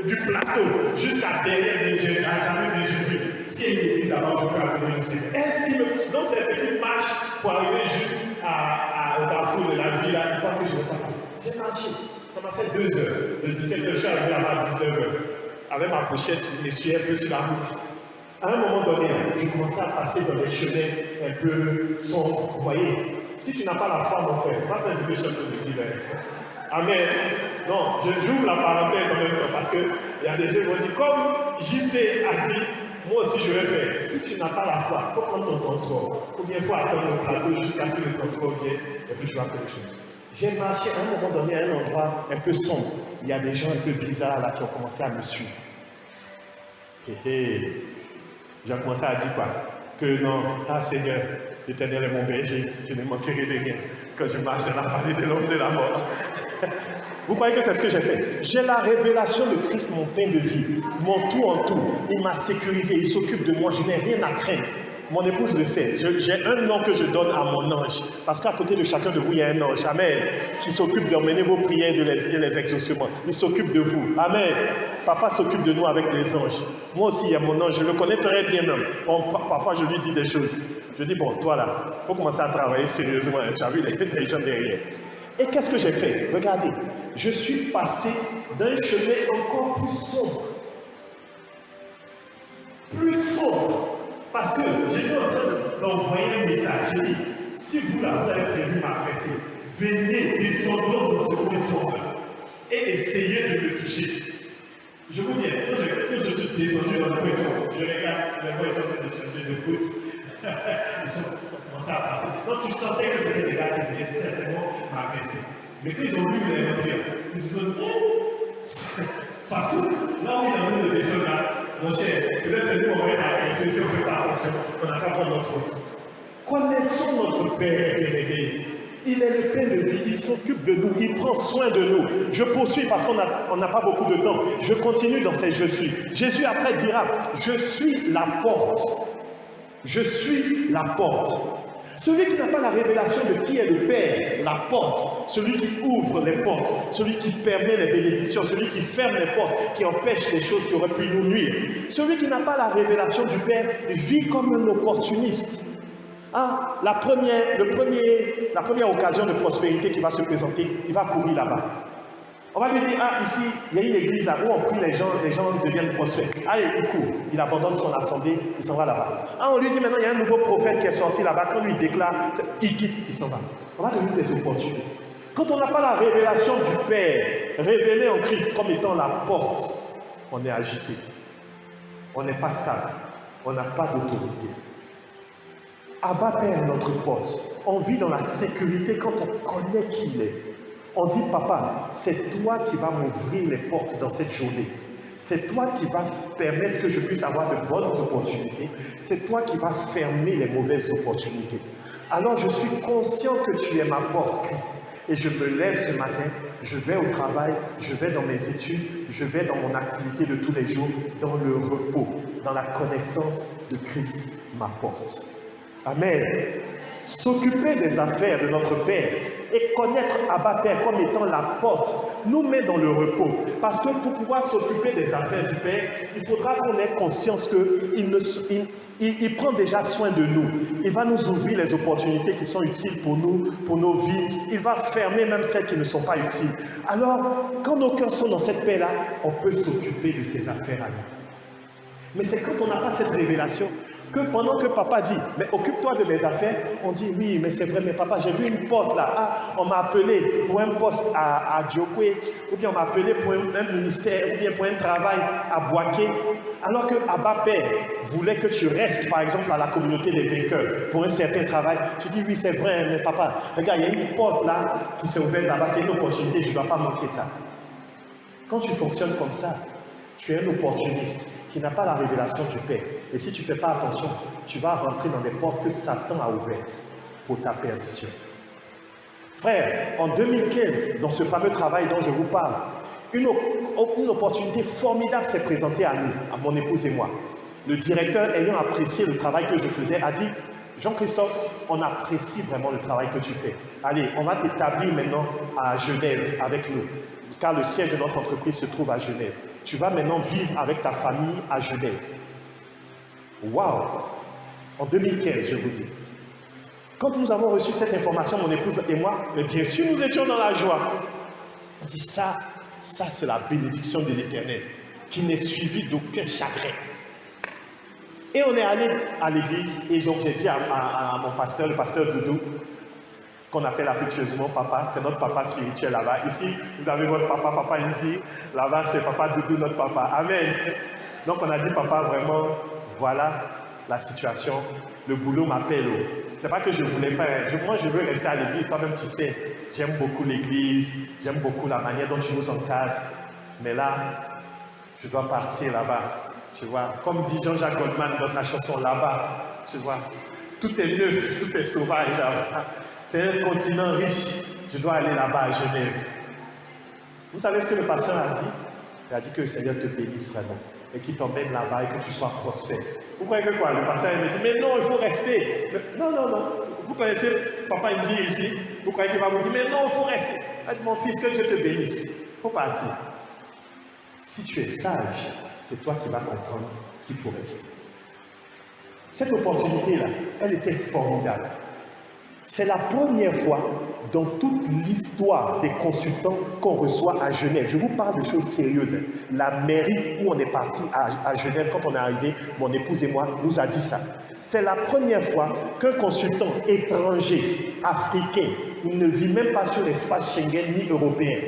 du plateau jusqu'à derrière les jeunes, à jamais des Jésus. Si il y a une église avant, je peux arriver aussi. Est-ce qu'il me... Donc, c'est une petite marche pour arriver juste au carrefour de la ville, là, une fois que je n'ai pas fait. J'ai marché. Ça m'a fait 2 heures. De 17h, je suis arrivé là-bas à 19h. Avec ma pochette, je suis un peu sur la route. À un moment donné, je commençais à passer dans des chemins un peu sombres. Vous voyez, si tu n'as pas la foi, mon frère, va faire ce que je te dis. Amen. Non, j'ouvre la parenthèse en même temps parce qu'il y a des gens qui vont dire, comme JC a dit, moi aussi je vais faire. Si tu n'as pas la foi, il faut prendre ton transport. Combien de fois attendre le plateau jusqu'à ce que le transport vienne et puis tu vas faire quelque chose. J'ai marché à un moment donné à un endroit un peu sombre. Il y a des gens un peu bizarres là qui ont commencé à me suivre. J'ai commencé à dire quoi? Que non, ah Seigneur, l'Éternel est mon berger, je ne manquerai de rien quand je marche dans la vallée de l'ombre de la mort. Vous croyez que c'est ce que j'ai fait? J'ai la révélation de Christ, mon pain de vie, mon tout en tout. Il m'a sécurisé, il s'occupe de moi, je n'ai rien à craindre. Mon épouse le sait. J'ai un nom que je donne à mon ange. Parce qu'à côté de chacun de vous, il y a un ange. Amen. Qui s'occupe d'emmener vos prières et de les exaucements. Il s'occupe de vous. Amen. Papa s'occupe de nous avec les anges. Moi aussi, il y a mon ange. Je le connais très bien même. Parfois, je lui dis des choses. Je dis, bon, toi là, il faut commencer à travailler sérieusement. Tu as vu les gens derrière. Et qu'est-ce que j'ai fait? Regardez. Je suis passé d'un chemin encore plus sombre. Plus sombre. Parce que j'étais en train envoyé un message. J'ai dit, si vous là, vous avez prévu m'adresser, venez, descendons dans ce coin-là et essayez de me toucher. Je vous dis, quand je suis descendu dans le coin-là, je regarde les coin de changer de route. Ils ont commencé à passer. Donc tu sentais que c'était des gars qui venaient certainement m'agresser. Mais quand ils ont vu les rentrer, ils se sont dit, facile. Là où il est en train de descendre là, mon cher, peut-être c'est nous, on va agresser si on ne fait pas attention, on n'a qu'à prendre notre route. Connaissons notre Père bien-aimé. Il est le Père de vie, il s'occupe de nous, il prend soin de nous. Je poursuis parce qu'on n'a pas beaucoup de temps. Je continue dans ces je suis. Jésus après dira, je suis la porte. Je suis la porte. Celui qui n'a pas la révélation de qui est le Père, la porte, celui qui ouvre les portes, celui qui permet les bénédictions, celui qui ferme les portes, qui empêche les choses qui auraient pu nous nuire. Celui qui n'a pas la révélation du Père vit comme un opportuniste. Ah, la première occasion de prospérité qui va se présenter, il va courir là-bas. On va lui dire, ah, ici, il y a une église là où on prie les gens deviennent prospères. Allez, il court, il abandonne son assemblée, il s'en va là-bas. Ah, on lui dit maintenant, il y a un nouveau prophète qui est sorti là-bas, quand on lui déclare, il quitte, il s'en va. On va devenir des opportunistes. Quand on n'a pas la révélation du Père, révélé en Christ comme étant la porte, on est agité. On n'est pas stable. On n'a pas d'autorité. Abba Père est notre porte. On vit dans la sécurité quand on connaît qui il est. On dit, papa, c'est toi qui vas m'ouvrir les portes dans cette journée. C'est toi qui vas permettre que je puisse avoir de bonnes opportunités. C'est toi qui vas fermer les mauvaises opportunités. Alors je suis conscient que tu es ma porte, Christ. Et je me lève ce matin, je vais au travail, je vais dans mes études, je vais dans mon activité de tous les jours, dans le repos, dans la connaissance de Christ, ma porte. Amen. S'occuper des affaires de notre Père et connaître Abba Père comme étant la porte nous met dans le repos. Parce que pour pouvoir s'occuper des affaires du Père, il faudra qu'on ait conscience qu'il prend déjà soin de nous. Il va nous ouvrir les opportunités qui sont utiles pour nous, pour nos vies. Il va fermer même celles qui ne sont pas utiles. Alors, quand nos cœurs sont dans cette paix-là, on peut s'occuper de ces affaires à nous. Mais c'est quand on n'a pas cette révélation que pendant que papa dit, mais occupe-toi de mes affaires, on dit, oui, mais c'est vrai, mais papa, j'ai vu une porte là, ah, on m'a appelé pour un poste à Diokwe, ou bien on m'a appelé pour un ministère, ou bien pour un travail à Boaké, alors que Abba Père voulait que tu restes, par exemple, à la communauté des vainqueurs, pour un certain travail. Tu dis, oui, c'est vrai, mais papa, regarde, il y a une porte là, qui s'est ouverte là-bas, c'est une opportunité, je ne dois pas manquer ça. Quand tu fonctionnes comme ça, tu es un opportuniste qui n'a pas la révélation du Père. Et si tu ne fais pas attention, tu vas rentrer dans des portes que Satan a ouvertes pour ta perdition. Frère, en 2015, dans ce fameux travail dont je vous parle, une opportunité formidable s'est présentée à nous, à mon épouse et moi. Le directeur, ayant apprécié le travail que je faisais, a dit, Jean-Christophe, on apprécie vraiment le travail que tu fais. Allez, on va t'établir maintenant à Genève avec nous, car le siège de notre entreprise se trouve à Genève. Tu vas maintenant vivre avec ta famille à Genève. Waouh! En 2015, je vous dis. Quand nous avons reçu cette information, mon épouse et moi, mais bien sûr, nous étions dans la joie. On dit ça c'est la bénédiction de l'Éternel, qui n'est suivie d'aucun chagrin. Et on est allé à l'église, et donc j'ai dit à mon pasteur, le pasteur Doudou, qu'on appelle affectueusement papa, c'est notre papa spirituel là-bas. Ici, vous avez votre papa, papa Indi, là-bas c'est papa Doudou, notre papa. Amen. Donc on a dit, papa, vraiment, voilà la situation, le boulot m'appelle. C'est pas que je ne voulais pas, moi je veux rester à l'église, toi-même tu sais, j'aime beaucoup l'église, j'aime beaucoup la manière dont tu nous encadres, mais là, je dois partir là-bas, tu vois. Comme dit Jean-Jacques Goldman dans sa chanson là-bas, tu vois, tout est neuf, tout est sauvage là-bas. C'est un continent riche, je dois aller là-bas à Genève. Vous savez ce que le pasteur a dit? Il a dit que le Seigneur te bénisse vraiment et qu'il t'emmène là-bas et que tu sois prospère. Vous croyez que quoi? Le pasteur il me dit, mais non, il faut rester. Mais, non. Vous connaissez Papa Indi ici? Vous croyez qu'il va vous dire, mais non, il faut rester. Mon fils, que Dieu te bénisse. Il faut partir. Si tu es sage, c'est toi qui vas comprendre qu'il faut rester. Cette opportunité-là, elle était formidable. C'est la première fois dans toute l'histoire des consultants qu'on reçoit à Genève. Je vous parle de choses sérieuses. La mairie où on est parti à Genève, quand on est arrivé, mon épouse et moi, nous a dit ça. C'est la première fois qu'un consultant étranger, africain, il ne vit même pas sur l'espace Schengen ni européen,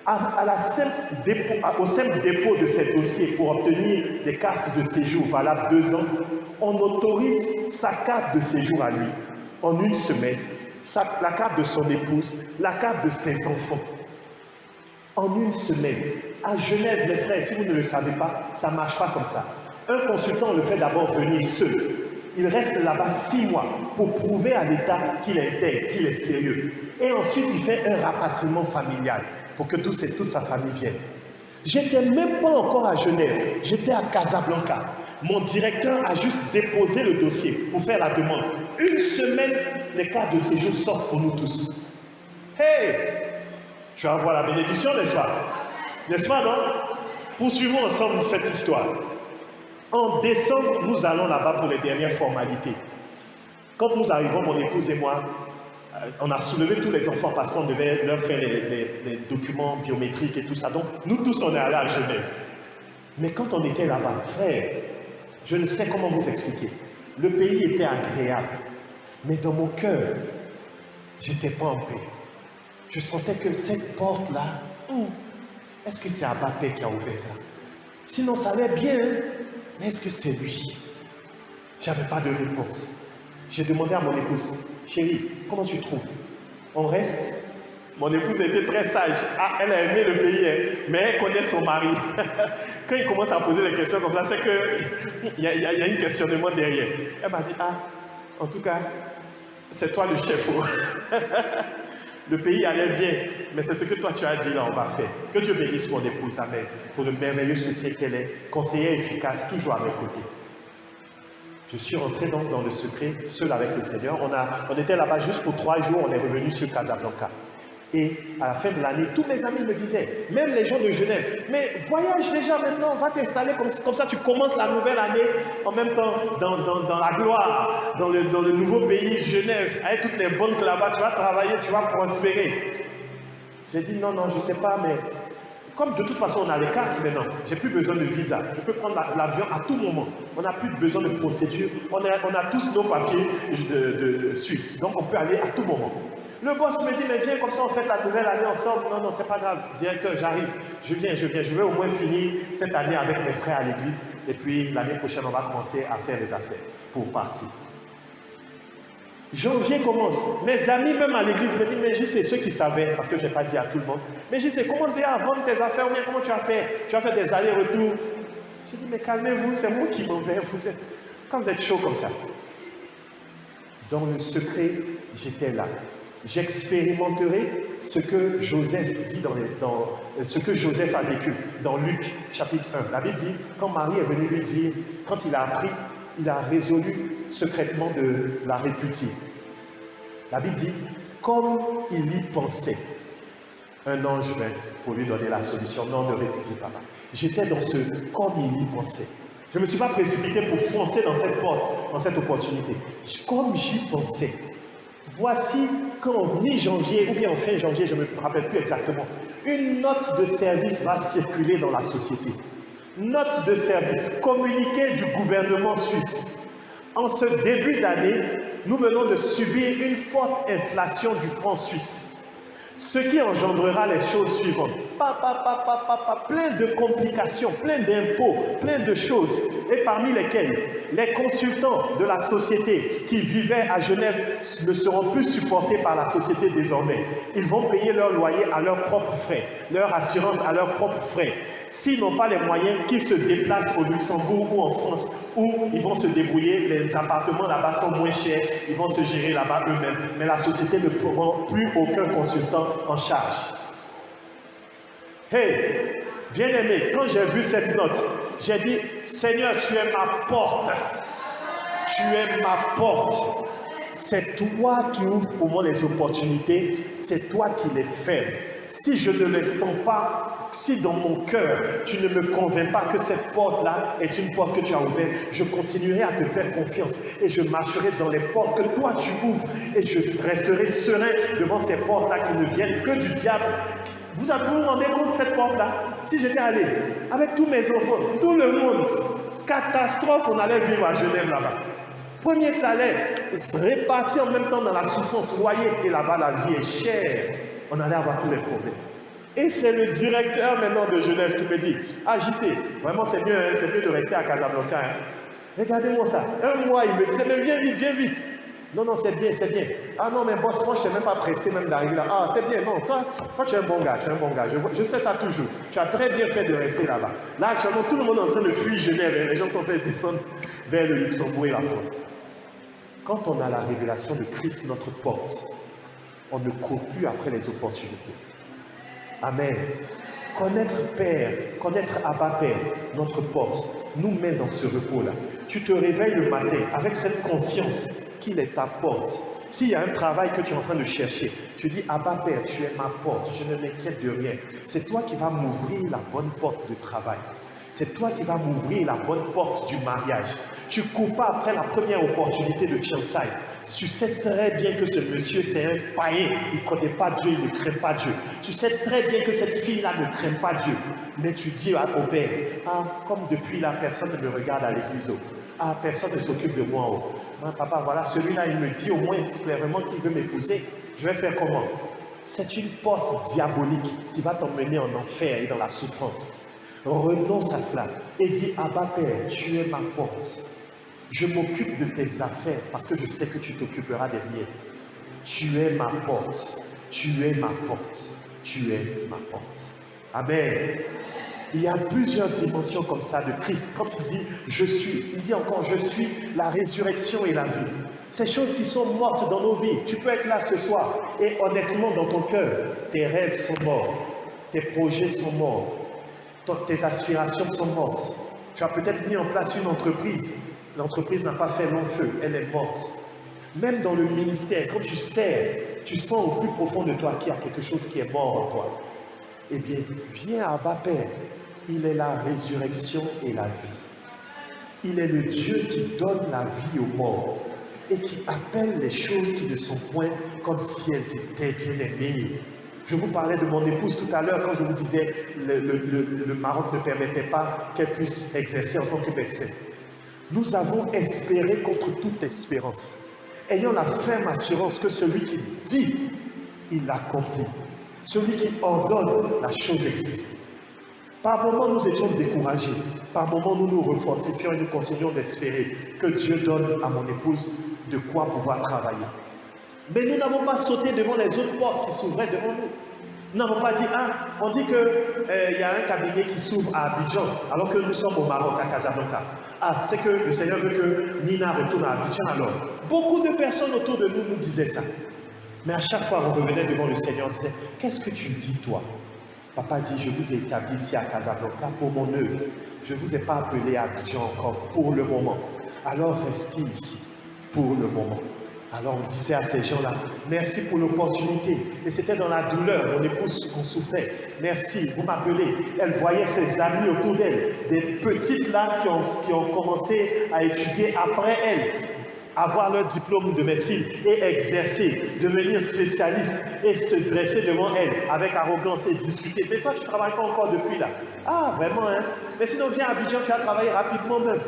au simple dépôt de ces dossiers pour obtenir des cartes de séjour valables 2 ans, on autorise sa carte de séjour à lui en une semaine, la carte de son épouse, la carte de ses enfants. En une semaine. À Genève, mes frères, si vous ne le savez pas, ça ne marche pas comme ça. Un consultant le fait d'abord venir seul. Il reste là-bas 6 mois pour prouver à l'État qu'il est intègre, qu'il est sérieux. Et ensuite, il fait un rapatriement familial pour que toute sa famille vienne. J'étais même pas encore à Genève, j'étais à Casablanca. Mon directeur a juste déposé le dossier pour faire la demande. Une semaine, les cartes de séjour sortent pour nous tous. Hey! Tu vas avoir la bénédiction, n'est-ce pas? N'est-ce pas, non? Poursuivons ensemble cette histoire. En décembre, nous allons là-bas pour les dernières formalités. Quand nous arrivons, mon épouse et moi, on a soulevé tous les enfants parce qu'on devait leur faire les documents biométriques et tout ça. Donc, nous tous, on est allés à Genève. Mais quand on était là-bas, frère, je ne sais comment vous expliquer. Le pays était agréable. Mais dans mon cœur, je n'étais pas en paix. Je sentais que cette porte-là, est-ce que c'est Abappé qui a ouvert ça? Sinon, ça allait bien. Mais est-ce que c'est lui? Je n'avais pas de réponse. J'ai demandé à mon épouse, chérie, comment tu trouves? On reste? Mon épouse était très sage. Ah, elle a aimé le pays, hein, mais elle connaît son mari. Quand il commence à poser des questions comme ça, c'est qu'il y a un questionnement derrière. Elle m'a dit, en tout cas, c'est toi le chef. Le pays allait bien, mais c'est ce que toi tu as dit là, on va faire. Que Dieu bénisse mon épouse, amen, pour le merveilleux soutien qu'elle est, conseillère efficace, toujours à mes côtés. Je suis rentré donc dans le secret, seul avec le Seigneur. On était là-bas juste pour 3 jours, on est revenu sur Casablanca. Et à la fin de l'année, tous mes amis me disaient, même les gens de Genève, mais voyage déjà maintenant, va t'installer comme ça, tu commences la nouvelle année en même temps dans la gloire, dans le nouveau pays, Genève, avec toutes les banques là-bas, tu vas travailler, tu vas prospérer. J'ai dit non, je ne sais pas, mais comme de toute façon on a les cartes maintenant, j'ai plus besoin de visa, je peux prendre l'avion à tout moment, on n'a plus besoin de procédure, on a tous nos papiers de Suisse, donc on peut aller à tout moment. Le boss me dit, mais viens, comme ça on fait la nouvelle année ensemble. Non, c'est pas grave. Directeur, j'arrive. Je viens. Je vais au moins finir cette année avec mes frères à l'église. Et puis l'année prochaine, on va commencer à faire les affaires pour partir. Janvier commence. Mes amis, même à l'église, me disent, mais je sais, ceux qui savaient, parce que je n'ai pas dit à tout le monde, mais je sais, commence déjà à vendre tes affaires, ou bien comment tu vas faire? Tu vas faire des allers-retours. Je dis, mais calmez-vous, c'est moi qui m'en vais. Quand vous êtes chaud comme ça. Dans le secret, j'étais là. J'expérimenterai ce que Joseph dit ce que Joseph a vécu dans Luc chapitre 1. La Bible dit, quand Marie est venue lui dire, quand il a appris, il a résolu secrètement de la répudier. La Bible dit, comme il y pensait, un ange vint pour lui donner la solution. Non, ne répudie pas. J'étais dans ce comme il y pensait. Je ne me suis pas précipité pour foncer dans cette porte, dans cette opportunité. Comme j'y pensais. Voici qu'en mi-janvier, ou bien en fin janvier, je ne me rappelle plus exactement, une note de service va circuler dans la société. Note de service, communiqué du gouvernement suisse. En ce début d'année, nous venons de subir une forte inflation du franc suisse. Ce qui engendrera les choses suivantes. Plein de complications, plein d'impôts, plein de choses. Et parmi lesquelles, les consultants de la société qui vivaient à Genève ne seront plus supportés par la société désormais. Ils vont payer leur loyer à leurs propres frais, leur assurance à leurs propres frais. S'ils n'ont pas les moyens, qu'ils se déplacent au Luxembourg ou en France, où ils vont se débrouiller, les appartements là-bas sont moins chers, ils vont se gérer là-bas eux-mêmes. Mais la société ne prend plus aucun consultant en charge. Hey, bien-aimé, quand j'ai vu cette note, j'ai dit, Seigneur, tu es ma porte. Tu es ma porte. C'est toi qui ouvres pour moi les opportunités, c'est toi qui les fermes. Si je ne les sens pas, si dans mon cœur, tu ne me convaincs pas que cette porte-là est une porte que tu as ouverte, je continuerai à te faire confiance et je marcherai dans les portes que toi tu ouvres et je resterai serein devant ces portes-là qui ne viennent que du diable. Vous vous rendez compte de cette porte-là? Si j'étais allé avec tous mes enfants, tout le monde, catastrophe, on allait vivre à Genève là-bas. Premier salaire, réparti en même temps dans la souffrance, loyer, et là-bas la vie est chère. On allait avoir tous les problèmes. Et c'est le directeur maintenant de Genève qui me dit, ah JC, vraiment c'est mieux de rester à Casablanca. Hein. Regardez-moi ça. Un mois, il me disait, mais viens vite. Non, non, c'est bien, c'est bien. Ah non, mais boss, moi je ne t'ai même pas pressé même d'arriver là. Ah, c'est bien, non, toi tu es un bon gars, Je sais ça toujours. Tu as très bien fait de rester là-bas. Là, actuellement, tout le monde est en train de fuir Genève. Et les gens sont en train de descendre vers le Luxembourg et la France. Quand on a la révélation de Christ, notre porte, on ne court plus après les opportunités. Amen. Connaître Père, connaître Abba Père, notre porte, nous met dans ce repos-là. Tu te réveilles le matin avec cette conscience qu'il est ta porte. S'il y a un travail que tu es en train de chercher, tu dis Abba Père, tu es ma porte, je ne m'inquiète de rien. C'est toi qui vas m'ouvrir la bonne porte de travail. C'est toi qui vas m'ouvrir la bonne porte du mariage. Tu ne cours pas après la première opportunité de fiançailles. Tu sais très bien que ce monsieur, c'est un païen. Il ne connaît pas Dieu, il ne craint pas Dieu. Tu sais très bien que cette fille-là ne craint pas Dieu. Mais tu dis au Père, ah, comme depuis là, personne ne me regarde à l'église. Ah, personne ne s'occupe de moi. Oh. Ah, papa, voilà, celui-là, il me dit au moins tout clairement qu'il veut m'épouser. Je vais faire comment? C'est une porte diabolique qui va t'emmener en enfer et dans la souffrance. Renonce à cela et dis, Abba Père, tu es ma porte. Je m'occupe de tes affaires parce que je sais que tu t'occuperas des miettes. Tu es ma porte. Tu es ma porte. Tu es ma porte. Amen. Il y a plusieurs dimensions comme ça de Christ. Quand il dit je suis, il dit encore je suis la résurrection et la vie. Ces choses qui sont mortes dans nos vies, tu peux être là ce soir et honnêtement dans ton cœur, tes rêves sont morts, tes projets sont morts, tes aspirations sont mortes. Tu as peut-être mis en place une entreprise. L'entreprise n'a pas fait long feu, elle est morte. Même dans le ministère, quand tu sers, tu sens au plus profond de toi qu'il y a quelque chose qui est mort en toi. Eh bien, viens à Abba Père. Il est la résurrection et la vie. Il est le Dieu qui donne la vie aux morts et qui appelle les choses qui ne sont point comme si elles étaient bien aimées. Je vous parlais de mon épouse tout à l'heure quand je vous disais le Maroc ne permettait pas qu'elle puisse exercer en tant que médecin. Nous avons espéré contre toute espérance, ayant la ferme assurance que celui qui dit, il l'accomplit. Celui qui ordonne, la chose existe. Par moments, nous étions découragés. Par moments, nous nous refortifions et nous continuons d'espérer que Dieu donne à mon épouse de quoi pouvoir travailler. Mais nous n'avons pas sauté devant les autres portes qui s'ouvraient devant nous. Nous n'avons pas dit, ah, on dit qu'il y a un cabinet qui s'ouvre à Abidjan, alors que nous sommes au Maroc, à Casablanca. Ah, c'est que le Seigneur veut que Nina retourne à Abidjan alors. Beaucoup de personnes autour de nous nous disaient ça. Mais à chaque fois, on revenait devant le Seigneur et disait, qu'est-ce que tu dis toi? Papa dit, je vous ai établi ici à Casablanca pour mon œuvre. Je ne vous ai pas appelé à Abidjan encore pour le moment. Alors restez ici pour le moment. Alors on disait à ces gens-là, merci pour l'opportunité. Et c'était dans la douleur, mon épouse qu'on souffrait. Merci, vous m'appelez. Elle voyait ses amis autour d'elle, des petites là qui ont commencé à étudier après elle, avoir leur diplôme de médecine et exercer, devenir spécialiste et se dresser devant elle avec arrogance et discuter. Mais toi, tu ne travailles pas encore depuis là. Ah, vraiment, hein? Mais sinon, viens à Abidjan, tu vas travailler rapidement même.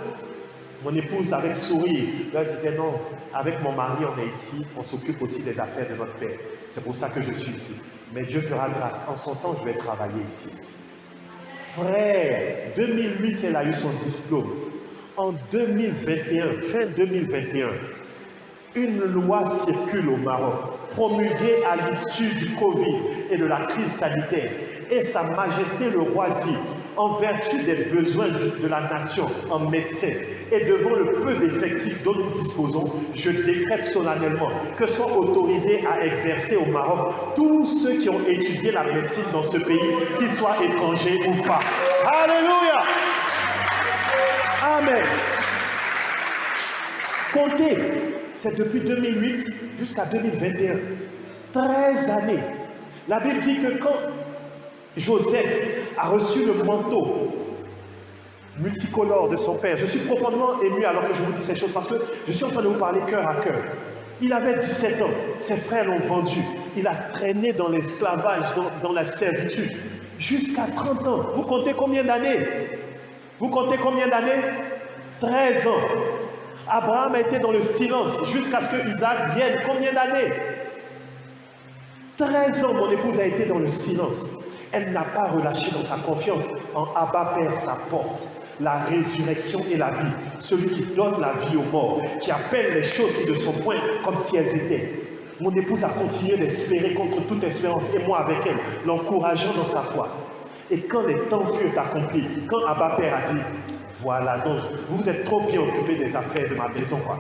Mon épouse, avec sourire, leur disait non, avec mon mari, on est ici, on s'occupe aussi des affaires de notre père. C'est pour ça que je suis ici. Mais Dieu fera grâce. En son temps, je vais travailler ici aussi. Frère, 2008, elle a eu son diplôme. En 2021, fin 2021, une loi circule au Maroc, promulguée à l'issue du Covid et de la crise sanitaire. Et Sa Majesté le Roi dit, en vertu des besoins de la nation en médecins et devant le peu d'effectifs dont nous disposons, je décrète solennellement que sont autorisés à exercer au Maroc tous ceux qui ont étudié la médecine dans ce pays, qu'ils soient étrangers ou pas. Alléluia! Amen. Comptez, c'est depuis 2008 jusqu'à 2021. 13 années. La Bible dit que quand Joseph a reçu le manteau multicolore de son père, je suis profondément ému alors que je vous dis ces choses parce que je suis en train de vous parler cœur à cœur. Il avait 17 ans, ses frères l'ont vendu, il a traîné dans l'esclavage, dans la servitude, jusqu'à 30 ans. Vous comptez combien d'années? Vous comptez combien d'années? 13 ans. Abraham a été dans le silence jusqu'à ce que Isaac vienne. Combien d'années? 13 ans, mon épouse a été dans le silence. Elle n'a pas relâché dans sa confiance en Abba Père, sa porte, la résurrection et la vie, celui qui donne la vie aux morts, qui appelle les choses qui ne sont point comme si elles étaient. Mon épouse a continué d'espérer contre toute espérance, et moi avec elle, l'encourageant dans sa foi. Et quand les temps furent accomplis, quand Abba Père a dit, voilà, donc vous vous êtes trop bien occupé des affaires de ma maison, quoi.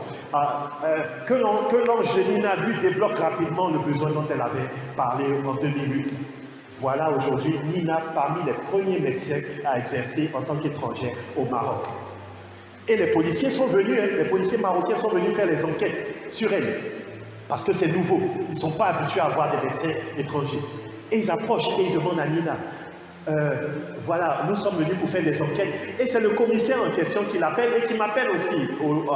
Que l'Angelina lui débloque rapidement le besoin dont elle avait parlé en 2008. Voilà aujourd'hui Nina parmi les premiers médecins à exercer en tant qu'étrangère au Maroc. Et les policiers sont venus, les policiers marocains sont venus faire les enquêtes sur elle. Parce que c'est nouveau, ils ne sont pas habitués à avoir des médecins étrangers. Et ils approchent et ils demandent à Nina, voilà, nous sommes venus pour faire des enquêtes. Et c'est le commissaire en question qui l'appelle et qui m'appelle aussi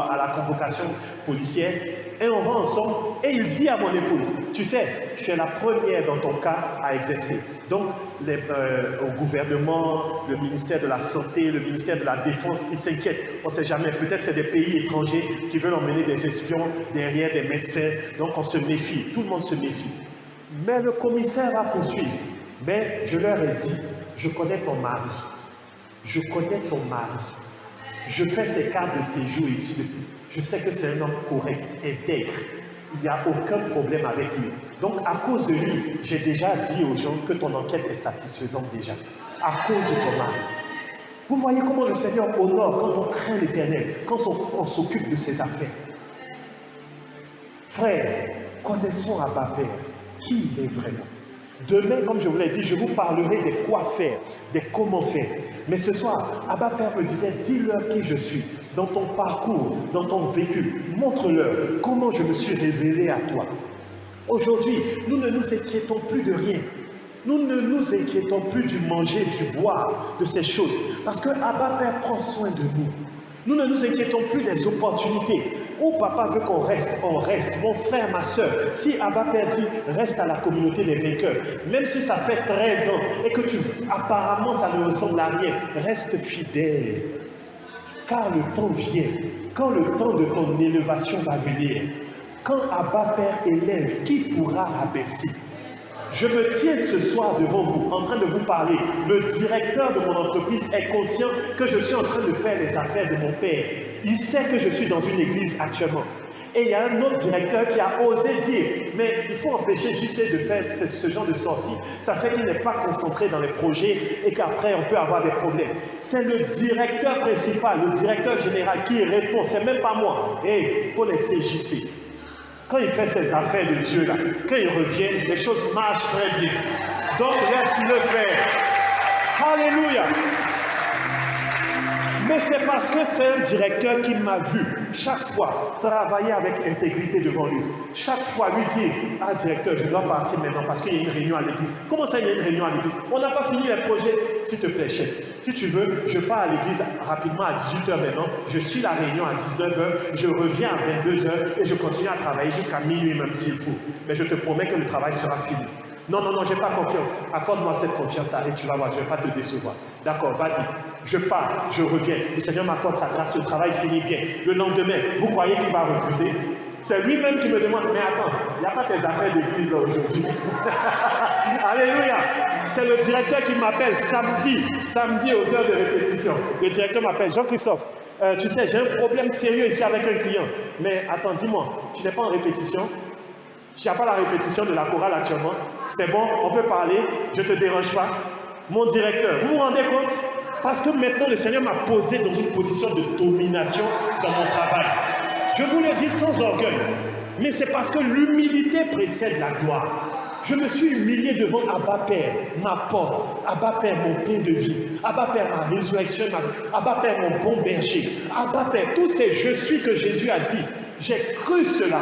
à la convocation policière. Et on va ensemble et il dit à mon épouse, tu sais, tu es la première dans ton cas à exercer. Donc, au gouvernement, le ministère de la Santé, le ministère de la Défense, ils s'inquiètent. On ne sait jamais, peut-être c'est des pays étrangers qui veulent emmener des espions derrière des médecins. Donc, on se méfie, tout le monde se méfie. Mais le commissaire va poursuivre. Mais je leur ai dit, je connais ton mari. Je connais ton mari. Je fais ses cartes de séjour ici. Je sais que c'est un homme correct, intègre. Il n'y a aucun problème avec lui. Donc, à cause de lui, j'ai déjà dit aux gens que ton enquête est satisfaisante déjà. À cause de ton mari. Vous voyez comment le Seigneur honore quand on craint l'Éternel, quand on s'occupe de ses affaires. Frères, connaissons Abba Père. Qui il est vraiment? Demain, comme je vous l'ai dit, je vous parlerai des quoi faire, des comment faire. Mais ce soir, Abba Père me disait, dis-leur qui je suis, dans ton parcours, dans ton vécu. Montre-leur comment je me suis révélé à toi. Aujourd'hui, nous ne nous inquiétons plus de rien. Nous ne nous inquiétons plus du manger, du boire, de ces choses. Parce que Abba Père prend soin de nous. Nous ne nous inquiétons plus des opportunités. Où papa veut qu'on reste, on reste. Mon frère, ma soeur, si Abba Père dit reste à la communauté des vainqueurs, même si ça fait 13 ans et que apparemment ça ne ressemble à rien, reste fidèle. Car le temps vient, quand le temps de ton élévation va venir, quand Abba Père élève, qui pourra abaisser? Je me tiens ce soir devant vous, en train de vous parler. Le directeur de mon entreprise est conscient que je suis en train de faire les affaires de mon père. Il sait que je suis dans une église actuellement. Et il y a un autre directeur qui a osé dire, mais il faut empêcher JC de faire ce genre de sortie. Ça fait qu'il n'est pas concentré dans les projets et qu'après on peut avoir des problèmes. C'est le directeur principal, le directeur général qui répond. C'est même pas moi. Il faut laisser JC. Quand il fait ses affaires de Dieu, là, quand il revient, les choses marchent très bien. Donc, laisse-le faire. Alléluia. Mais c'est parce que c'est un directeur qui m'a vu chaque fois travailler avec intégrité devant lui. chaque fois lui dire, ah directeur, je dois partir maintenant parce qu'il y a une réunion à l'église. Comment ça, il y a une réunion à l'église? On n'a pas fini les projets. S'il te plaît, chef, si tu veux, je pars à l'église rapidement à 18h maintenant, je suis la réunion à 19h, je reviens à 22h et je continue à travailler jusqu'à minuit même s'il faut. Mais je te promets que le travail sera fini. Non, non, non, je n'ai pas confiance. Accorde-moi cette confiance-là et tu vas voir, je ne vais pas te décevoir. D'accord, vas-y. Je pars, je reviens. Le Seigneur m'accorde sa grâce, le travail finit bien. Le lendemain, vous croyez qu'il va refuser? C'est lui-même qui me demande, mais attends, il n'y a pas tes affaires d'église là aujourd'hui. Alléluia. C'est le directeur qui m'appelle samedi aux heures de répétition. Le directeur m'appelle, Jean-Christophe, tu sais, j'ai un problème sérieux ici avec un client. Mais attends, dis-moi, tu n'es pas en répétition? Il n'y a pas la répétition de la chorale actuellement. C'est bon, on peut parler, je ne te dérange pas. Mon directeur, vous vous rendez compte? Parce que maintenant, le Seigneur m'a posé dans une position de domination dans mon travail. Je vous le dis sans orgueil, mais c'est parce que l'humilité précède la gloire. Je me suis humilié devant Abba Père, ma porte, Abba Père, mon pain de vie, Abba Père, ma résurrection, Abba Père, mon bon berger, Abba Père, tous ces je suis que Jésus a dit. J'ai cru cela.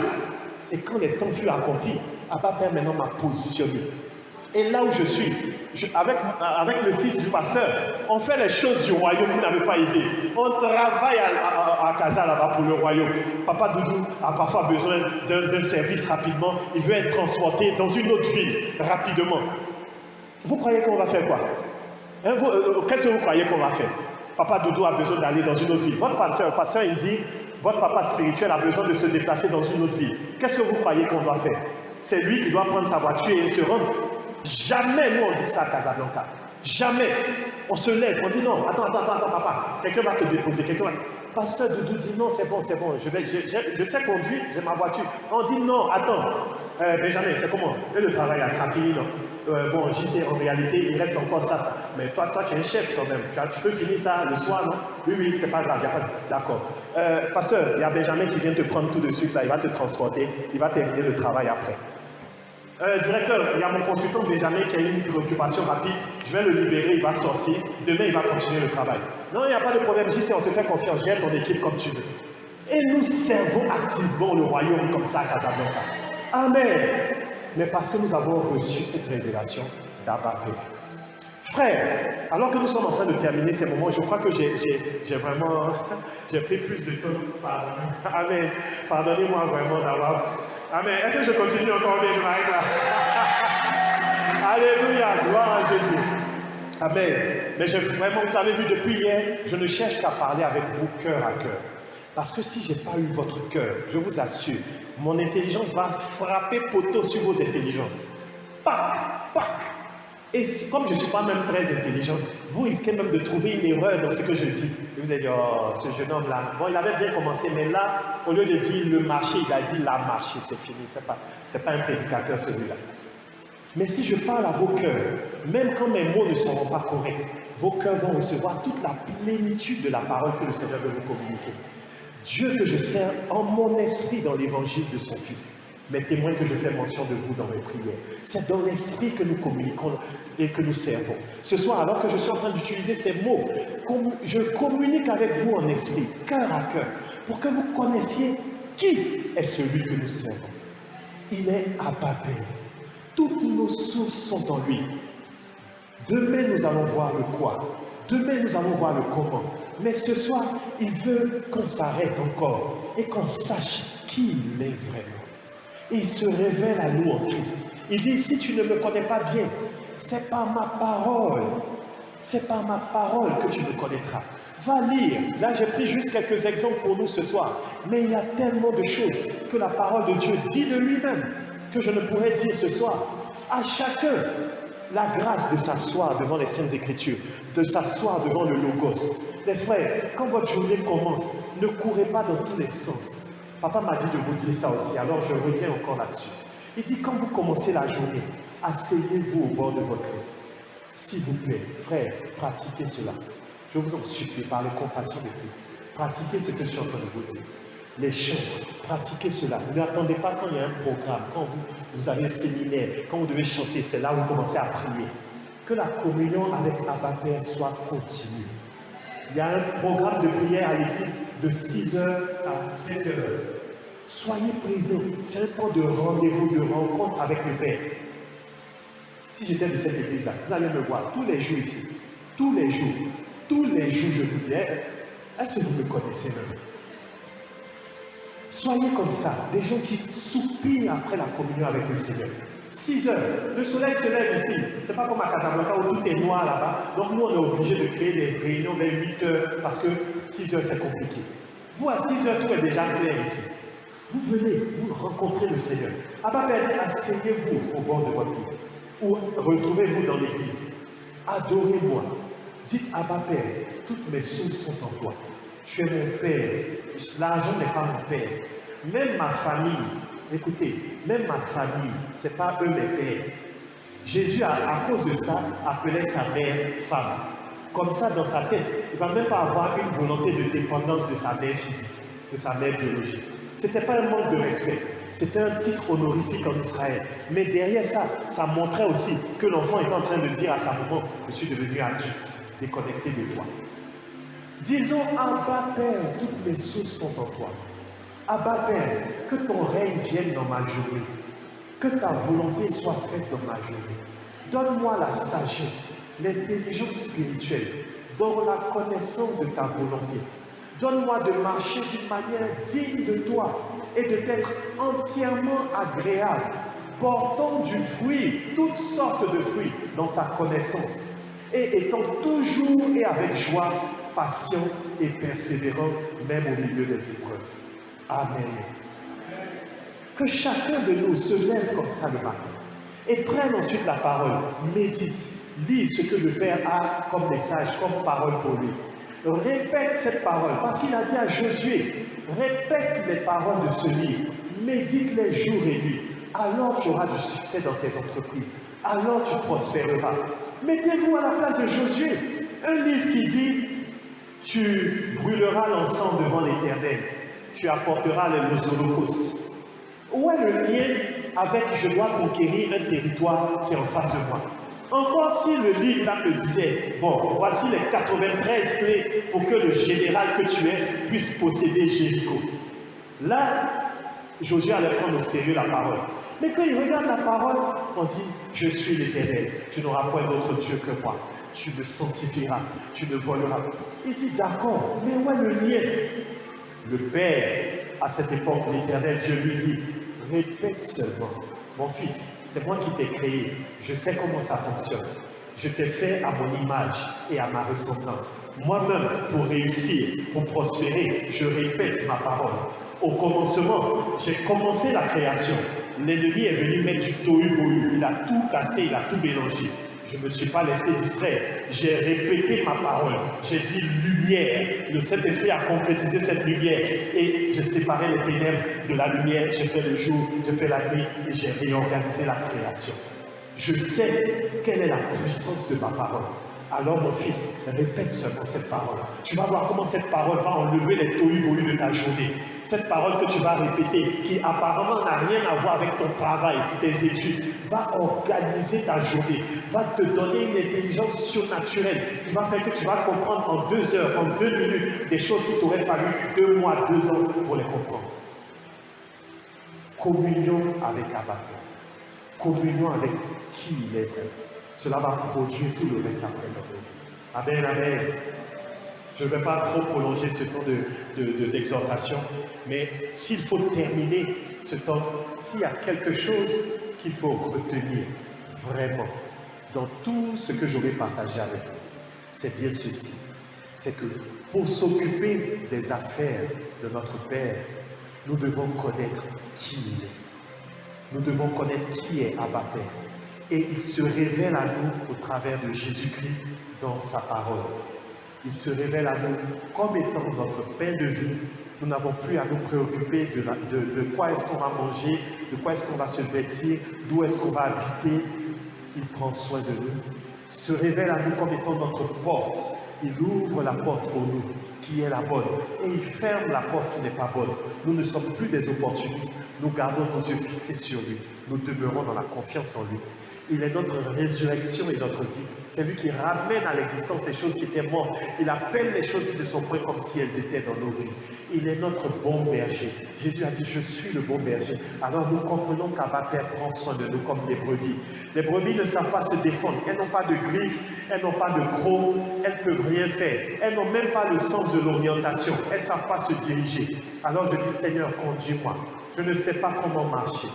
Et quand les temps furent accomplis, Abba Père maintenant m'a positionné. Et là où je suis, avec le fils du pasteur, on fait les choses du royaume, vous n'avez pas idée. On travaille à Casa là-bas pour le royaume. Papa Doudou a parfois besoin d'un service rapidement. Il veut être transporté dans une autre ville rapidement. Vous croyez qu'on va faire quoi? Hein, qu'est-ce que vous croyez qu'on va faire? Papa Doudou a besoin d'aller dans une autre ville. Votre pasteur, il dit, votre papa spirituel a besoin de se déplacer dans une autre ville. Qu'est-ce que vous croyez qu'on doit faire? C'est lui qui doit prendre sa voiture et se rendre. Jamais nous on dit ça à Casablanca. Jamais. On se lève, on dit non, attends, papa. Quelqu'un va te déposer, Pasteur Doudou dit non, c'est bon. Je sais conduire, j'ai ma voiture. On dit non, attends. Benjamin, c'est comment? Et le travail, ça finit, non? Bon, j'y sais, en réalité, il reste encore ça. Mais toi, tu es un chef quand même. Tu peux finir ça le soir, non? Oui, c'est pas grave, il n'y a pas de... D'accord. Pasteur, il y a Benjamin qui vient te prendre tout de suite, là, il va te transporter, il va terminer le travail après. Directeur, il y a mon consultant Benjamin qui a une préoccupation rapide. Je vais le libérer, il va sortir. Demain, il va continuer le travail. Non, il n'y a pas de problème. JC, on te fait confiance. Gère ton équipe comme tu veux. Et nous servons activement le royaume comme ça à Casablanca. Amen. Mais parce que nous avons reçu cette révélation d'Abba Père. Frère, alors que nous sommes en train de terminer ces moments, je crois que j'ai vraiment pris plus de temps. Amen. Pardonnez-moi vraiment d'avoir... Amen. Est-ce que je continue encore bien? Je m'arrête là. Alléluia. Gloire à Jésus. Amen. Mais vraiment, vous avez vu depuis hier, je ne cherche qu'à parler avec vous cœur à cœur. Parce que si je n'ai pas eu votre cœur, je vous assure, mon intelligence va frapper poteau sur vos intelligences. Pac. Et comme je ne suis pas même très intelligent, vous risquez même de trouver une erreur dans ce que je dis. Et vous allez dire, oh, ce jeune homme-là, bon, il avait bien commencé, mais là, au lieu de dire le marché, il a dit la marché, c'est fini, c'est pas un prédicateur celui-là. Mais si je parle à vos cœurs, même quand mes mots ne seront pas corrects, vos cœurs vont recevoir toute la plénitude de la parole que le Seigneur veut vous communiquer. Dieu que je sers en mon esprit dans l'évangile de son Fils. Mais témoin que je fais mention de vous dans mes prières. C'est dans l'esprit que nous communiquons et que nous servons. Ce soir, alors que je suis en train d'utiliser ces mots, je communique avec vous en esprit, cœur à cœur, pour que vous connaissiez qui est celui que nous servons. Il est Abba Père. Toutes nos sources sont en lui. Demain, nous allons voir le quoi. Demain, nous allons voir le comment. Mais ce soir, il veut qu'on s'arrête encore et qu'on sache qui il est vraiment. Et il se révèle à nous en Christ. Il dit, si tu ne me connais pas bien, c'est par ma parole. C'est par ma parole que tu me connaîtras. Va lire. Là, j'ai pris juste quelques exemples pour nous ce soir. Mais il y a tellement de choses que la parole de Dieu dit de lui-même que je ne pourrais dire ce soir. À chacun, la grâce de s'asseoir devant les Saintes Écritures, de s'asseoir devant le Logos. Les frères, quand votre journée commence, ne courez pas dans tous les sens. Papa m'a dit de vous dire ça aussi, alors je reviens encore là-dessus. Il dit, quand vous commencez la journée, asseyez-vous au bord de votre lit. S'il vous plaît, frère, pratiquez cela. Je vous en supplie, par la compassion de Christ. Pratiquez ce que je suis en train de vous dire. Les chants, pratiquez cela. N'attendez pas quand il y a un programme, quand vous avez un séminaire, quand vous devez chanter, c'est là où vous commencez à prier. Que la communion avec Abba Père soit continue. Il y a un programme de prière à l'église de 6h à 7h. Soyez présents. C'est un temps de rendez-vous, de rencontre avec le Père. Si j'étais de cette église-là, vous allez me voir tous les jours ici. Tous les jours, je vous dis, est-ce que vous me connaissez même? Soyez comme ça, des gens qui soupirent après la communion avec le Seigneur. 6 heures, le soleil se lève ici. Ce n'est pas comme à Casablanca où tout est noir là-bas. Donc nous, on est obligé de créer des réunions vers 8 heures parce que 6 heures, c'est compliqué. Vous, à 6 heures, tout est déjà clair ici. Vous venez, vous rencontrez le Seigneur. Abba Père dit, asseyez-vous au bord de votre lit ou retrouvez-vous dans l'église. Adorez-moi. Dites Abba Père, toutes mes sources sont en toi. Tu es mon Père. L'argent n'est pas mon Père. Même ma famille, écoutez, même ma famille, ce n'est pas eux mes pères. Jésus, à cause de ça, appelait sa mère femme. Comme ça, dans sa tête, il ne va même pas avoir une volonté de dépendance de sa mère physique, de sa mère biologique. Ce n'était pas un manque de respect. C'était un titre honorifique en Israël. Mais derrière ça, ça montrait aussi que l'enfant était en train de dire à sa maman, je suis devenu adulte, déconnecté de toi. Disons, Abba Père, toutes mes sources sont en toi. Abba Père, que ton règne vienne dans ma journée. Que ta volonté soit faite dans ma journée. Donne-moi la sagesse, l'intelligence spirituelle, dans la connaissance de ta volonté. Donne-moi de marcher d'une manière digne de toi et de t'être entièrement agréable, portant du fruit, toutes sortes de fruits dans ta connaissance, et étant toujours et avec joie, patient et persévérant, même au milieu des épreuves. Amen. Que chacun de nous se lève comme ça le matin et prenne ensuite la parole, médite, lis ce que le Père a comme message, comme parole pour lui. Répète cette parole, parce qu'il a dit à Josué, répète les paroles de ce livre, médite-les jour et nuit, alors tu auras du succès dans tes entreprises, alors tu prospéreras. Mettez-vous à la place de Josué, un livre qui dit, tu brûleras l'encens devant l'Éternel, tu apporteras les holocaustes. Où est le lien avec je dois conquérir un territoire qui est en face de moi? Encore si le livre là me disait, bon, voici les 93 clés pour que le général que tu es puisse posséder Jéricho. Là, Josué allait prendre au sérieux la parole. Mais quand il regarde la parole, on dit, je suis l'Éternel, tu n'auras point d'autre Dieu que moi. Tu me sanctifieras, tu ne voleras pas. Il dit, d'accord, mais où est le lien? Le Père, à cette époque, l'Éternel, Dieu lui dit, répète seulement, mon fils, c'est moi qui t'ai créé, je sais comment ça fonctionne. Je t'ai fait à mon image et à ma ressemblance. Moi-même, pour réussir, pour prospérer, je répète ma parole. Au commencement, j'ai commencé la création. L'ennemi est venu mettre du tohu-bohu. Il a tout cassé, il a tout mélangé. Je ne me suis pas laissé distraire. J'ai répété ma parole. J'ai dit lumière. Le Saint-Esprit a concrétisé cette lumière. Et j'ai séparé les ténèbres de la lumière. J'ai fait le jour, j'ai fait la nuit et j'ai réorganisé la création. Je sais quelle est la puissance de ma parole. Alors mon fils, répète seulement cette parole. Tu vas voir comment cette parole va enlever les tohu-bohu de ta journée. Cette parole que tu vas répéter, qui apparemment n'a rien à voir avec ton travail, tes études, va organiser ta journée, va te donner une intelligence surnaturelle, qui va faire que tu vas comprendre en 2 heures, en 2 minutes, des choses qui t'auraient fallu 2 mois, 2 ans pour les comprendre. Communion avec Abba. Communion avec qui il est vraiment. Cela va produire tout le reste après. Amen, amen. Je ne vais pas trop prolonger ce temps d'exhortation, mais s'il faut terminer ce temps, s'il y a quelque chose qu'il faut retenir vraiment dans tout ce que j'aurais partagé avec vous, c'est bien ceci. C'est que pour s'occuper des affaires de notre Père, nous devons connaître qui il est. Nous devons connaître qui est Abba Père. Et il se révèle à nous au travers de Jésus-Christ dans sa parole. Il se révèle à nous comme étant notre pain de vie. Nous n'avons plus à nous préoccuper de quoi est-ce qu'on va manger, de quoi est-ce qu'on va se vêtir, d'où est-ce qu'on va habiter. Il prend soin de nous. Il se révèle à nous comme étant notre porte. Il ouvre la porte pour nous, qui est la bonne, et il ferme la porte qui n'est pas bonne. Nous ne sommes plus des opportunistes. Nous gardons nos yeux fixés sur lui. Nous demeurons dans la confiance en lui. Il est notre résurrection et notre vie. C'est lui qui ramène à l'existence les choses qui étaient mortes. Il appelle les choses qui ne sont point comme si elles étaient dans nos vies. Il est notre bon berger. Jésus a dit, je suis le bon berger. Alors nous comprenons qu'Abba Père prend soin de nous comme des brebis. Les brebis ne savent pas se défendre. Elles n'ont pas de griffes, elles n'ont pas de crocs, elles ne peuvent rien faire. Elles n'ont même pas le sens de l'orientation. Elles ne savent pas se diriger. Alors je dis, Seigneur, conduis-moi. Je ne sais pas comment marcher.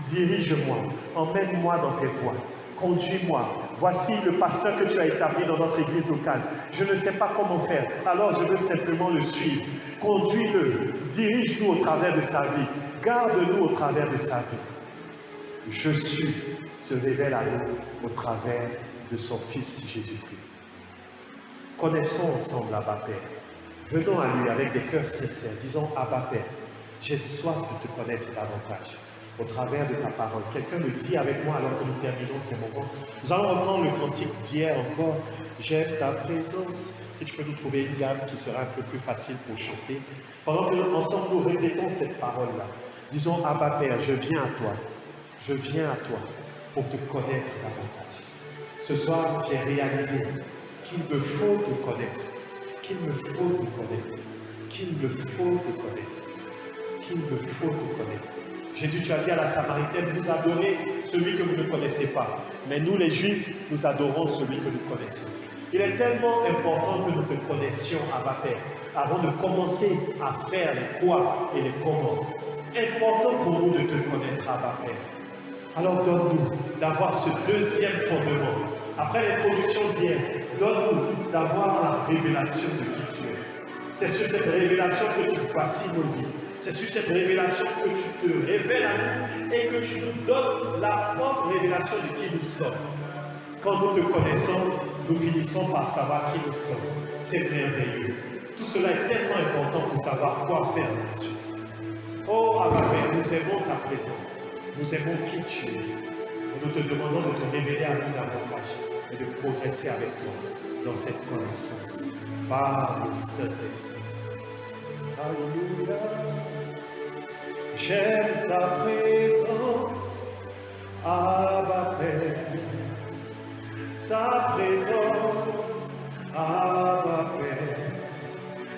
Dirige-moi, emmène-moi dans tes voies, conduis-moi. Voici le pasteur que tu as établi dans notre église locale. Je ne sais pas comment faire, alors je veux simplement le suivre. Conduis-le, dirige-nous au travers de sa vie, garde-nous au travers de sa vie. Je suis se révèle à nous au travers de son Fils Jésus-Christ. Connaissons ensemble Abba Père. Venons à lui avec des cœurs sincères. Disons, Abba Père, j'ai soif de te connaître davantage. Au travers de ta parole. Quelqu'un le dit avec moi alors que nous terminons ces moments. Nous allons reprendre le cantique d'hier encore. J'aime ta présence. Si tu peux nous trouver une gamme qui sera un peu plus facile pour chanter. Pendant que ensemble nous répétons cette parole-là. Disons, Abba Père, je viens à toi. Je viens à toi pour te connaître davantage. Ce soir, j'ai réalisé qu'il me faut te connaître. Qu'il me faut te connaître. Qu'il me faut te connaître. Qu'il me faut te connaître. Jésus, tu as dit à la Samaritaine, vous adorez celui que vous ne connaissez pas. Mais nous, les Juifs, nous adorons celui que nous connaissons. Il est tellement important que nous te connaissions, Abba Père, avant de commencer à faire les quoi et les comment. Important pour nous de te connaître, Abba Père. Alors donne-nous d'avoir ce deuxième fondement. Après l'introduction d'hier, donne-nous d'avoir la révélation de qui tu es. C'est sur cette révélation que tu bâtis nos vies. C'est sur cette révélation que tu te révèles à nous et que tu nous donnes la propre révélation de qui nous sommes. Quand nous te connaissons, nous finissons par savoir qui nous sommes. C'est merveilleux. Tout cela est tellement important pour savoir quoi faire ensuite. Oh, Abba Père, nous aimons ta présence. Nous aimons qui tu es. Et nous te demandons de te révéler à nous davantage et de progresser avec toi dans cette connaissance par le Saint-Esprit. Alléluia. J'aime ta présence, Abba Père. Ta présence, Abba Père.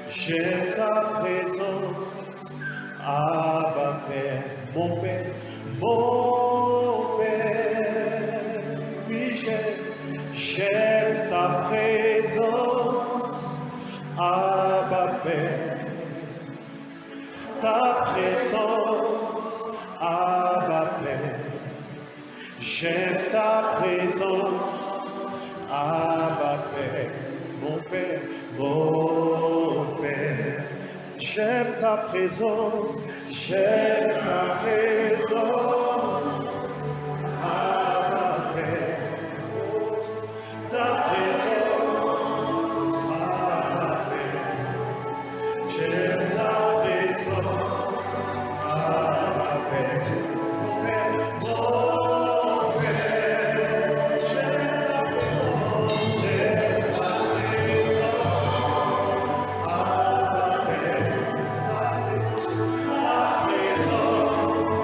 J'aime ta présence, Abba Père. Mon Père, mon Père. Oui, j'aime ta présence, Abba Père. Ta présence, Abba Père. J'aime ta présence, Abba Père. Mon Père, mon Père. J'aime ta présence, j'aime ta présence, Abba Père. Ta présence, Abba Père. J'aime ta présence, Abba Père. Mon Père, mon Père. J'aime ta présence, j'aime ta présence, Abba Père. Ta présence,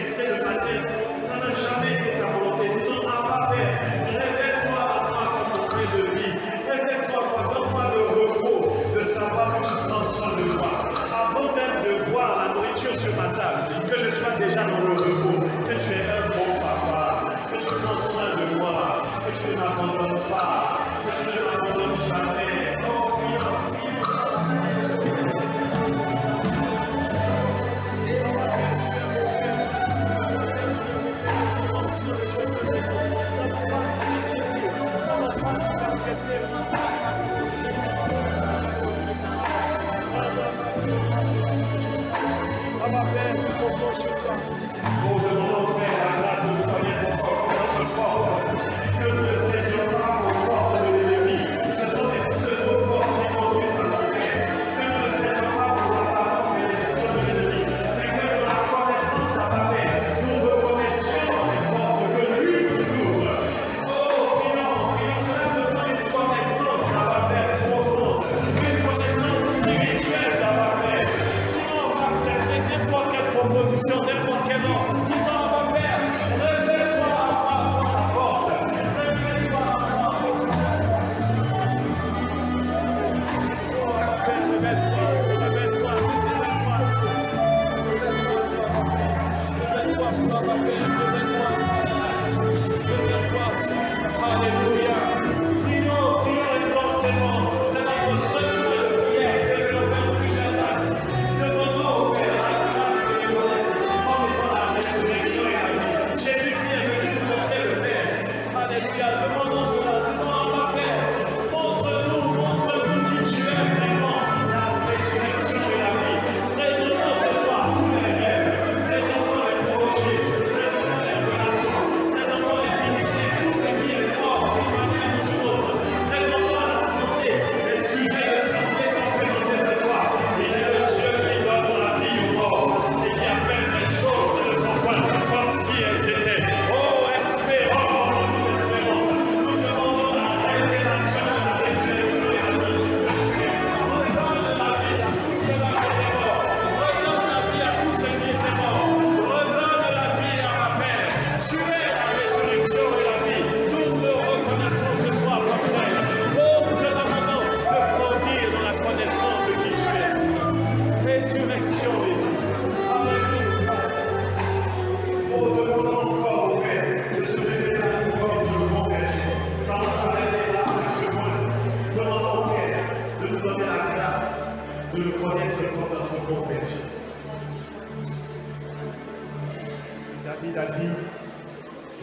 connaissait le matin, ça n'a jamais été sa volonté. Disons, Abba Père, révèle-toi à moi comme mon pain de vie. Révèle-toi, donne-moi le repos de savoir que tu prends soin de moi. Avant même de voir la nourriture sur ma table, que je sois déjà dans le repos, que tu es un bon papa, que tu prends soin de moi, que tu ne m'abandonnes pas, que tu ne m'abandonnes jamais. Oh, n'importe quelle offre, disons à ma Père, révèle-toi à la porte, révèle-toi à ma porte. Oh, à ma Père, révèle-toi, révèle-toi, révèle-toi, ma Père, révèle-toi. Alléluia. Prions intensément. C'est notre seul moyen de prière, développement de plusieurs axes. Demandons au Père la grâce de nous connaître en étant la résurrection et la vie. Jésus-Christ est venu nous montrer le Père. Alléluia. Demandons cela. Disons à ma Père, montre-nous qui tu es vraiment, la résurrection et la vie. Présentons ce soir tous les rêves, présentons les projets, présentons les relations, présentons les ministères, tout ce qui est mort, d'une manière ou d'une autre. Présentons la santé, les sujets de santé sont présentés ce soir. Il est le Dieu qui donne la vie aux morts et qui appelle les choses qui ne sont pas comme si elles étaient. Oh, espérons dans toute espérance. Nous demandons la révélation de la résurrection et la vie. Redonne la vie à tout cela qui était mort. Redonne la vie à tous ceux qui étaient morts. Redonne la vie à ma Père. Tu es la résurrection et la vie. Nous te reconnaissons ce soir comme Père. Oh, nous te demandons de grandir dans la connaissance de qui tu es. Résurrection et vie. Alléluia. Oh, demandons encore au Père de se révéler à nous comme Dieu bon berger. Quand nous s'arrêter là, ce point, demandons au Père de nous donner la grâce de le connaître comme notre bon berger. David a dit,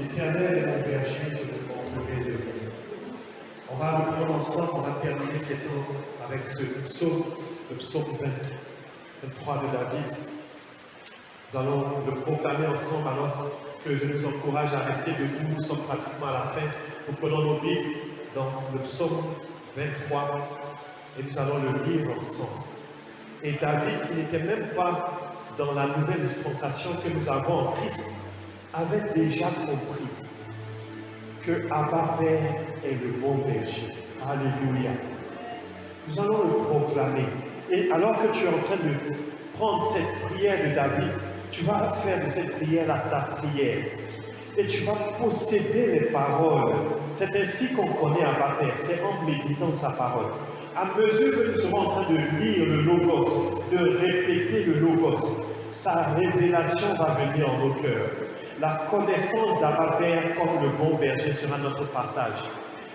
l'Éternel est mon berger, je ne manquerai de rien. On va le prendre ensemble, on va terminer cet temps avec ce psaume, le psaume 23 de David. Nous allons le proclamer ensemble alors que je nous encourage à rester debout. Nous sommes pratiquement à la fin. Nous prenons nos Bibles dans le psaume 23 et nous allons le lire ensemble. Et David, qui n'était même pas dans la nouvelle dispensation que nous avons en Christ, avait déjà compris que Abba Père est le bon berger. Alléluia. Nous allons le proclamer. Et alors que tu es en train de prendre cette prière de David, tu vas faire de cette prière ta prière. Et tu vas posséder les paroles. C'est ainsi qu'on connaît Abba Père, c'est en méditant sa parole. À mesure que nous serons en train de lire le Logos, de répéter le Logos, sa révélation va venir en nos cœurs. La connaissance d'Abba Père comme le bon berger sera notre partage.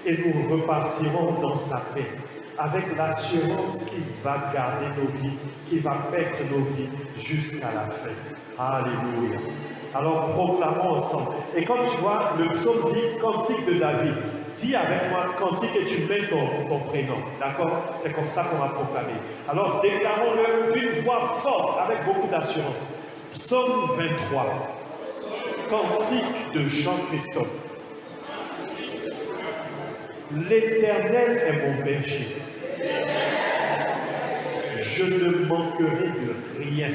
Et nous repartirons dans sa paix, avec l'assurance qu'il va garder nos vies, qu'il va paître nos vies jusqu'à la fin. Alléluia. Alors proclamons ensemble. Et comme tu vois, le psaume dit cantique de David. Dis avec moi cantique et tu mets ton prénom. D'accord? C'est comme ça qu'on va proclamer. Alors déclarons-le d'une voix forte, avec beaucoup d'assurance. Psaume 23. Cantique de Jean-Christophe. L'Éternel est mon berger. Je ne manquerai de rien.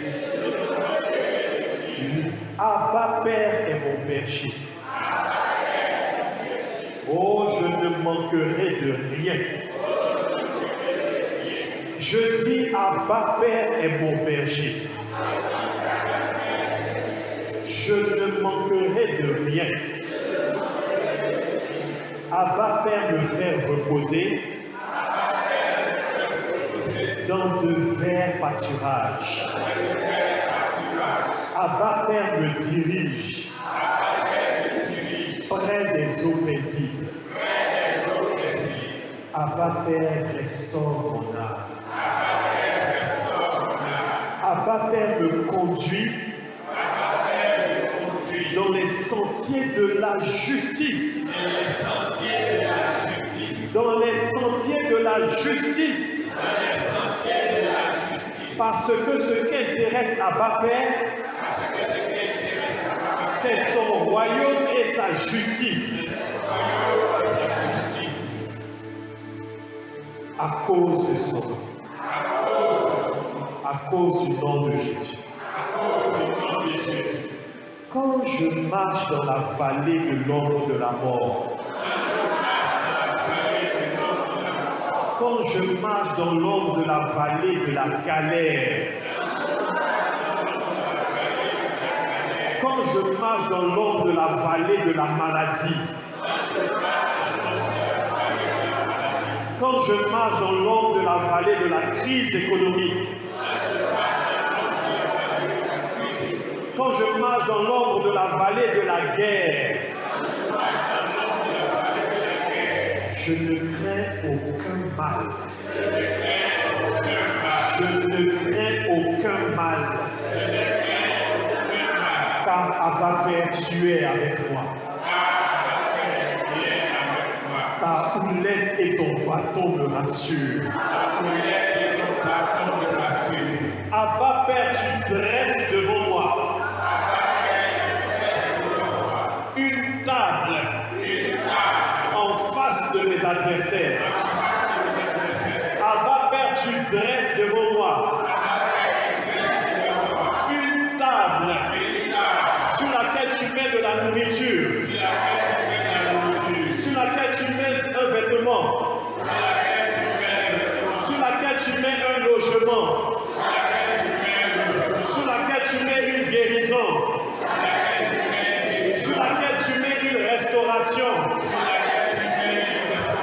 Abba Père est mon berger. Oh, je ne manquerai de rien. Je dis Abba Père est mon berger. Je je ne manquerai de rien. Abba Père me fait reposer dans de verts pâturages. Abba Père me dirige près des eaux paisibles. Abba Père restaure mon âme. Abba Père me conduit dans les sentiers de la justice. Dans les sentiers de la justice. Parce que ce qu'intéresse Abba Père, c'est son royaume et sa justice. À cause de son nom. À cause du nom de Jésus. Quand je marche dans la vallée de l'ombre de la mort, quand je marche dans l'ombre de la vallée de la galère, quand je marche dans l'ombre de la vallée de la maladie, quand je marche dans l'ombre de la vallée de la crise économique, quand je marche dans l'ombre de la vallée de la guerre, je ne crains aucun mal. Je ne crains aucun mal. Car Abba Père, tu es avec moi. Ta houlette et ton bâton me rassurent. Abba Père, tu dresses devant moi une table en face de mes adversaires. Abba Père, tu dresses devant moi une table sur laquelle tu mets de la nourriture, sur laquelle tu mets un vêtement, sur laquelle tu mets un logement, sur laquelle tu mets une guérison, sur laquelle tu mets une restauration,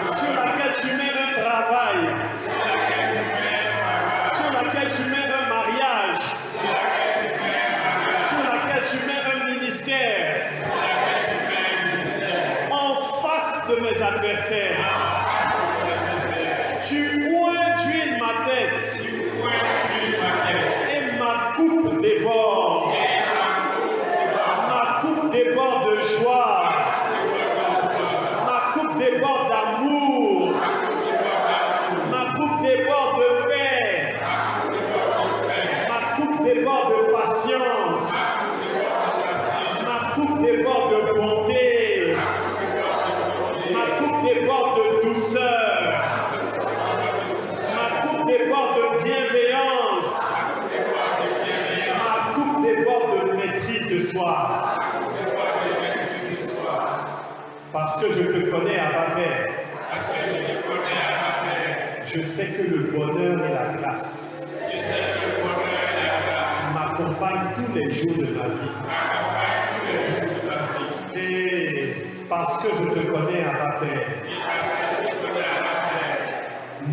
sur laquelle tu mets un travail, sur laquelle tu mets un mariage, sur laquelle tu mets un ministère, en face de mes adversaires. Tu oins ma tête et ma coupe déborde. Ma coupe déborde de joie. Ma coupe déborde d'amour. Ma coupe déborde de paix. Ma coupe déborde de patience. Ma coupe déborde de bonté. Ma coupe déborde de douceur. Ma coupe déborde de bienveillance. Ma coupe déborde de maîtrise de soi. Parce que je te connais, Abba Père. Je sais que le bonheur et la grâce m'accompagnent tous les jours de ma vie. Et parce que je te connais, Abba Père,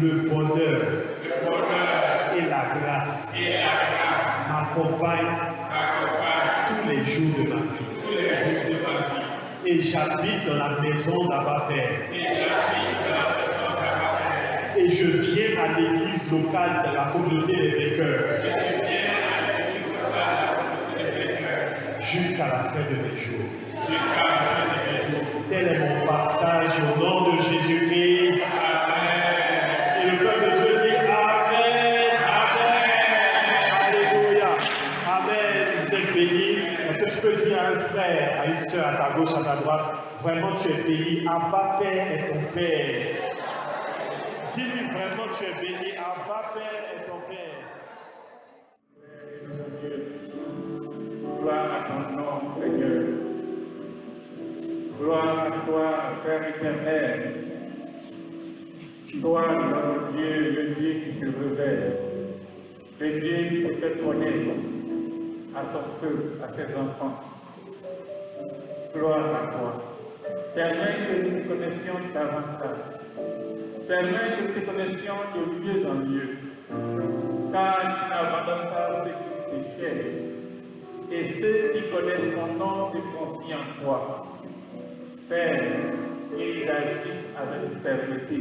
le bonheur et la grâce m'accompagnent tous les jours de ma vie. Et j'habite dans la maison d'Abba Père. Et je viens à l'église locale de la communauté des vainqueurs. Jusqu'à la fin de mes jours. Tel est mon partage au nom de Jésus-Christ. Et le peuple de Dieu dit Amen, Amen, Alléluia, Amen. Vous êtes bénis. Est-ce que tu peux dire à un frère, à une soeur, à ta gauche, à ta droite, vraiment tu es béni. Abba Père est ton Père. Dis-lui vraiment tu es béni. Abba Père est ton Père. Gloire à ton nom, Seigneur. Gloire à toi, Père éternel. Toi, notre Dieu, le Dieu qui se révèle, le Dieu qui se fait connaître à son peuple, à ses enfants. Gloire à toi. Permets que nous te connaissions davantage. Permets que nous te connaissions de mieux en mieux. Car tu n'abandonnes pas ceux qui te cherchent. Et ceux qui connaissent ton nom se confient en toi. Père, ils agissent avec fermeté.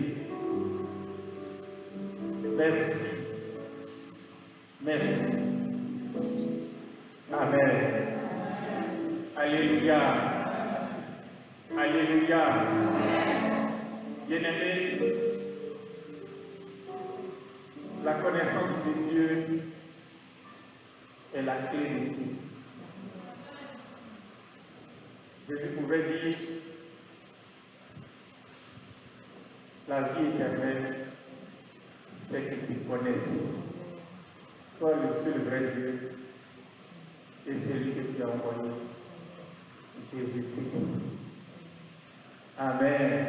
Merci. Merci. Amen. Alléluia. Alléluia. Bien-aimés, la connaissance de Dieu est la clé de tout. Je pouvais dire la vie éternelle, c'est que tu connaisses. Toi, le seul vrai Dieu, et celui que tu as envoyé, Jésus-Christ. Amen.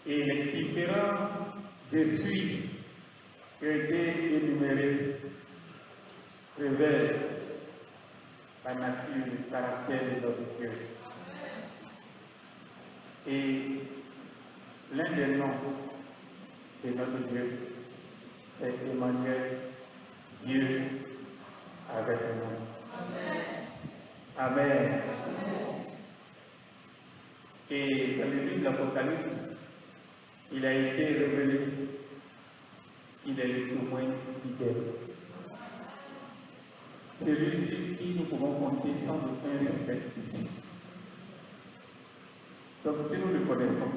Et les différents je suis qui ont été énumérés révèlent la nature, le caractère de notre Dieu. Et l'un des noms de notre Dieu est Emmanuel, Dieu avec nous. Amen. Amen. Et dans le livre de l'Apocalypse, il a été révélé, il est le témoin fidèle. Celui sur qui nous pouvons compter sans aucun respect ici. Donc si nous le connaissons,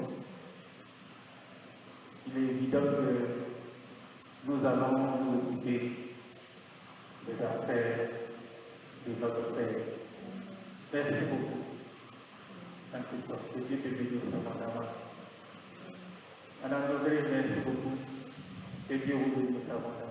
il est évident que nous allons nous occuper des affaires de notre Père. Merci beaucoup. Que Dieu te bénisse abondamment. Madame Laugré, merci beaucoup. Que Dieu vous bénisse abondamment.